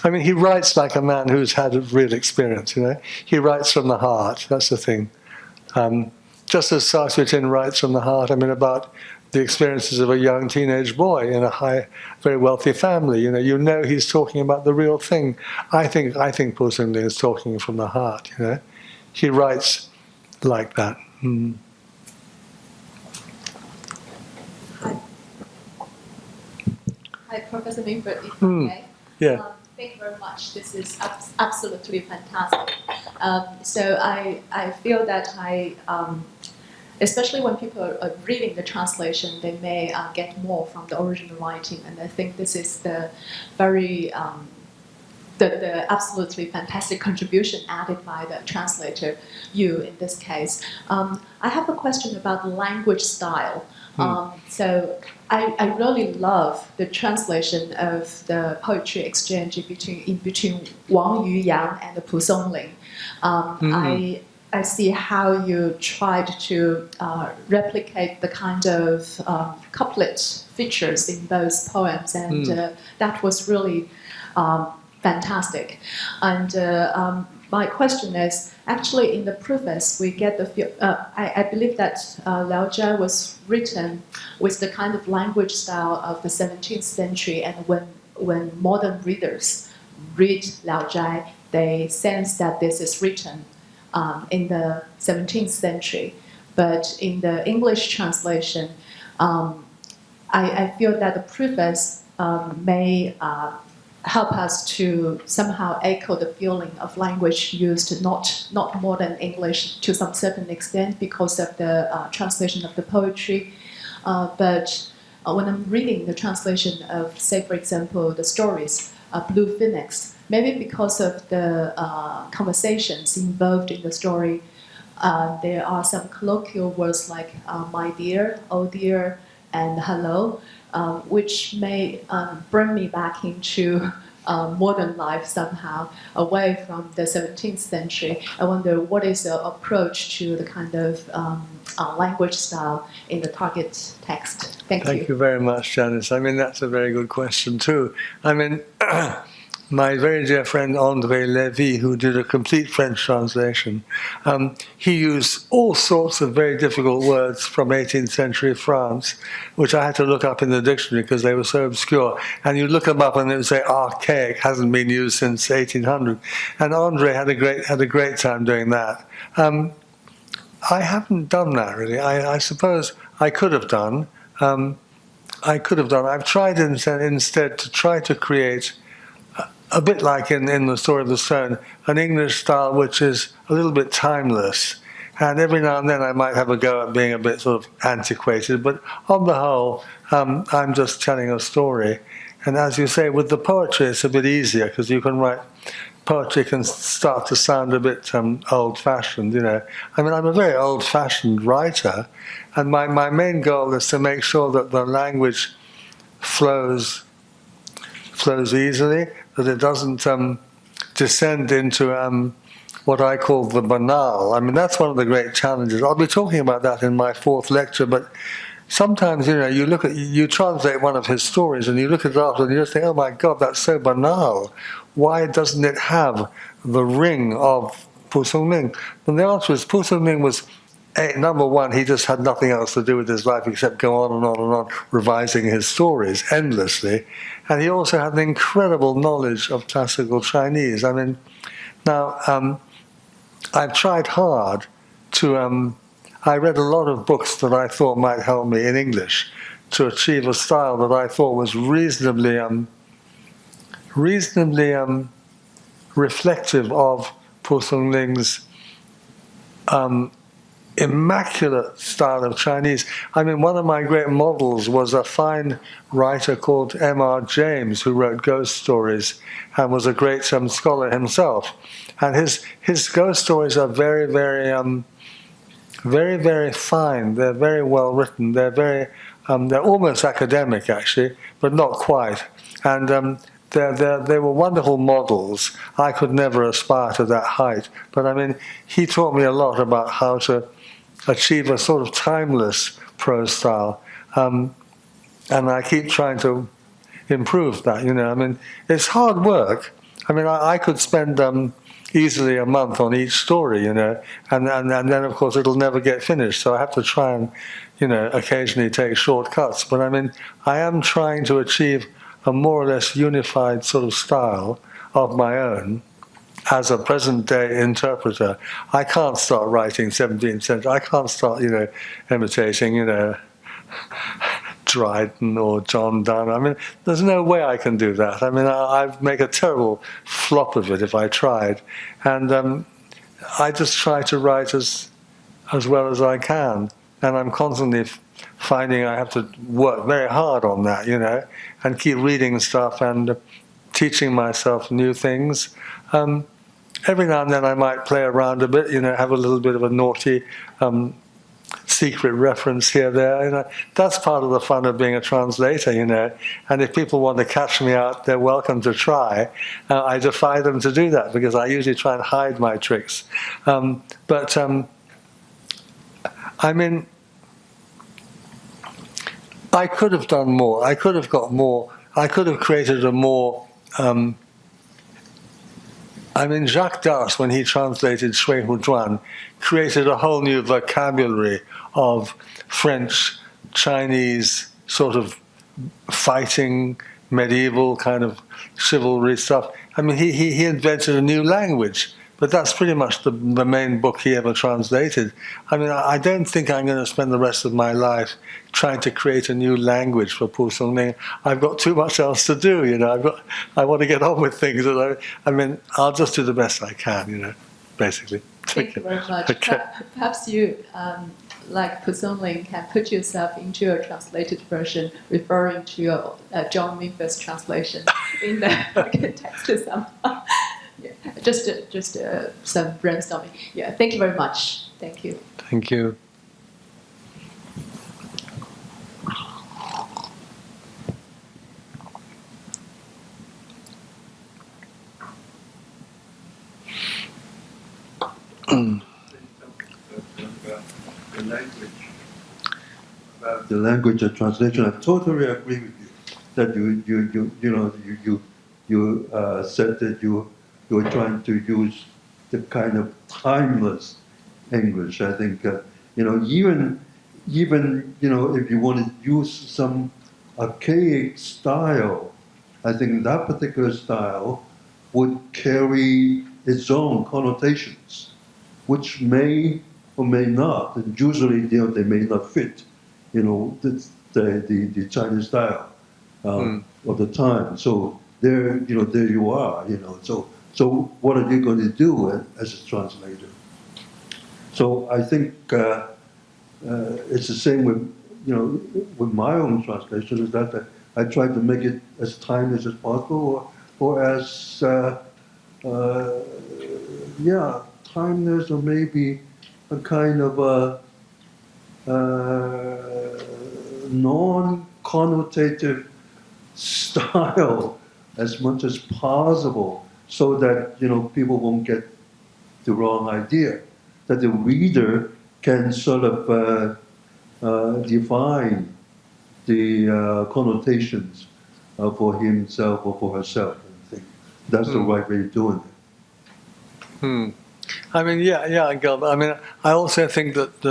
I mean, he writes like a man who's had a real experience, He writes from the heart, that's the thing. Just as Sarsuitin writes from the heart, about the experiences of a young teenage boy in a very wealthy family. He's talking about the real thing. I think Songling is talking from the heart, he writes like that. Mm. Hi, Professor Minford, if okay. Yeah. Thank you very much. This is absolutely fantastic. So I feel that especially when people are reading the translation, they may get more from the original writing, and I think this is the very the absolutely fantastic contribution added by the translator, you in this case. I have a question about language style. So I really love the translation of the poetry exchange between Wang Yuyang and the蒲松龄. I see how you tried to replicate the kind of couplet features in those poems, and that was really fantastic. And my question is, actually in the preface, we get the feel, I believe that Liao was written with the kind of language style of the 17th century, and when modern readers read Liao, they sense that this is written in the 17th century. But in the English translation, I feel that the preface may help us to somehow echo the feeling of language used, not modern English to some certain extent because of the translation of the poetry. But when I'm reading the translation of, say, for example, the stories, Blue Phoenix, maybe because of the conversations involved in the story, there are some colloquial words like my dear, oh dear, and hello, which may bring me back into modern life somehow, away from the 17th century. I wonder what is the approach to the kind of language style in the target text. Thank you. Thank you very much, Janice. I mean, that's a very good question too. I mean, my very dear friend André Lévy, who did a complete French translation, he used all sorts of very difficult words from 18th century France, which I had to look up in the dictionary because they were so obscure. And you look them up and it would say archaic, hasn't been used since 1800. And André had a great time doing that. I haven't done that really. I suppose I could have done. I've tried instead to try to create a bit like in the Story of the Stone, an English style which is a little bit timeless. And every now and then I might have a go at being a bit sort of antiquated, but on the whole, I'm just telling a story. And as you say, with the poetry, it's a bit easier because you can write, poetry can start to sound a bit old-fashioned, you know. I mean, I'm a very old-fashioned writer, and my main goal is to make sure that the language flows easily, that it doesn't descend into what I call the banal. I mean, that's one of the great challenges. I'll be talking about that in my fourth lecture, but sometimes, you know, you translate one of his stories and you look at it after and you just think, oh my God, that's so banal. Why doesn't it have the ring of蒲松龄? And the answer is蒲松龄was, number one, he just had nothing else to do with his life except go on and on and on, revising his stories endlessly. And he also had an incredible knowledge of classical Chinese. I mean, now, I've tried hard to, I read a lot of books that I thought might help me in English to achieve a style that I thought was reasonably reflective of蒲松龄's immaculate style of Chinese. I mean, one of my great models was a fine writer called M.R. James, who wrote ghost stories and was a great scholar himself. And his ghost stories are very, very, very, very fine. They're very well written. They're almost academic, actually, but not quite. And they were wonderful models. I could never aspire to that height. But I mean, he taught me a lot about how to achieve a sort of timeless prose style. And I keep trying to improve that, you know. I mean, it's hard work. I mean, I could spend easily a month on each story, you know, and then, of course, it'll never get finished. So I have to try and, you know, occasionally take shortcuts. But I mean, I am trying to achieve a more or less unified sort of style of my own. as a present-day interpreter, I can't start writing 17th century. I can't start, imitating, Dryden or John Donne. I mean, there's no way I can do that. I mean, I'd make a terrible flop of it if I tried. And I just try to write as well as I can. And I'm constantly finding I have to work very hard on that, and keep reading stuff and teaching myself new things. Every now and then I might play around a bit, have a little bit of a naughty secret reference here, there. That's part of the fun of being a translator, And if people want to catch me out, they're welcome to try. I defy them to do that because I usually try and hide my tricks. I mean, I could have done more. I could have got more. I could have created a more. Jacques Darce, when he translated Shui Hu Zhuan, created a whole new vocabulary of French, Chinese sort of fighting, medieval kind of chivalry stuff. I mean, he invented a new language, but that's pretty much the main book he ever translated. I mean, I don't think I'm going to spend the rest of my life trying to create a new language for蒲松龄. I've got too much else to do, I want to get on with things. I'll just do the best I can, basically. Thank you very much. Okay. Perhaps you, like蒲松龄, can put yourself into a translated version, referring to your John Minford's translation in the text somehow. Yeah. Just some brainstorming. Yeah. Thank you very much. Thank you. Thank you. The language of translation, I totally agree with you. That you said that you were trying to use the kind of timeless English. I think even if you want to use some archaic style, I think that particular style would carry its own connotations, which may or may not, and usually they may not fit, the Chinese style of the time. So there you are, So what are you going to do as a translator? So I think it's the same with my own translation. Is that I try to make it as timeless as possible, or as timeless, or maybe a kind of a non-connotative style as much as possible, so that people won't get the wrong idea, that the reader can sort of define the connotations for himself or for herself. I think that's the right way of doing it. Gilbert. I also think that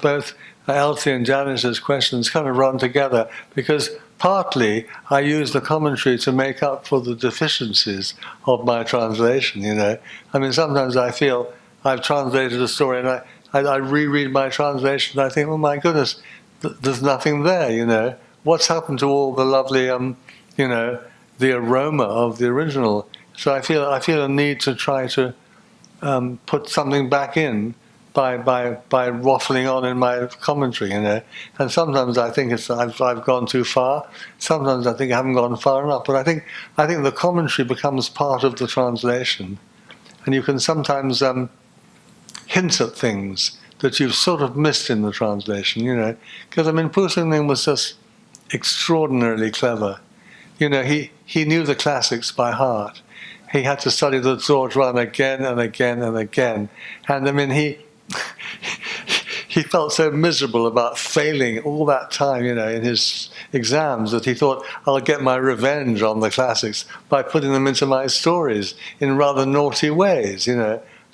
both Elsie and Janice's questions kind of run together, because partly I use the commentary to make up for the deficiencies of my translation, sometimes I feel I've translated a story and I reread my translation and I think, oh my goodness, there's nothing there, What's happened to all the lovely, the aroma of the original? So I feel a need to try to put something back in by waffling on in my commentary, And sometimes I think I've gone too far. Sometimes I think I haven't gone far enough. But I think the commentary becomes part of the translation, and you can sometimes hint at things that you've sort of missed in the translation, Because蒲松龄was just extraordinarily clever. He knew the classics by heart. He had to study the Zhuozhuan again and again and again. And he felt so miserable about failing all that time, in his exams, that he thought, I'll get my revenge on the classics by putting them into my stories in rather naughty ways,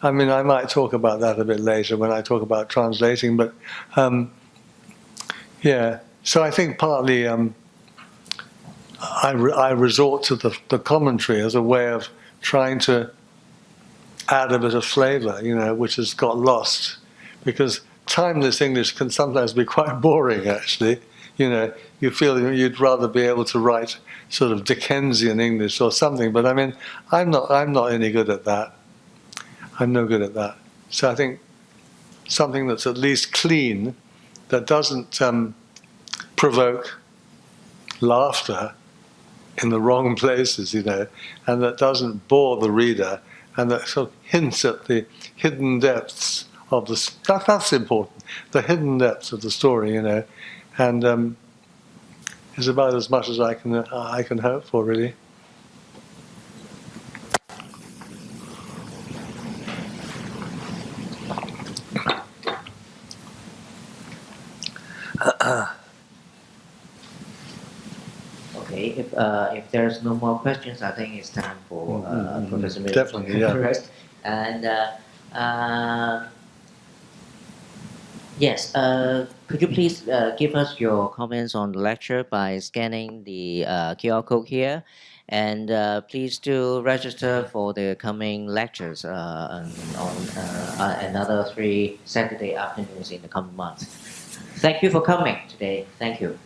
I might talk about that a bit later when I talk about translating, but So I think partly I resort to the commentary as a way of trying to add a bit of flavour, which has got lost. Because timeless English can sometimes be quite boring, actually. You feel you'd rather be able to write sort of Dickensian English or something. But I mean, I'm not any good at that. I'm no good at that. So I think something that's at least clean, that doesn't provoke laughter in the wrong places, and that doesn't bore the reader, and that sort of hints at the hidden depths of the. That's important. The hidden depths of the story, and is about as much as I can hope for, really. Okay, if there's no more questions, I think it's time for Professor Minford Definitely, yeah. to rest. And yes, could you please give us your comments on the lecture by scanning the QR code here? And please do register for the coming lectures on another 3 Saturday afternoons in the coming months. Thank you for coming today. Thank you.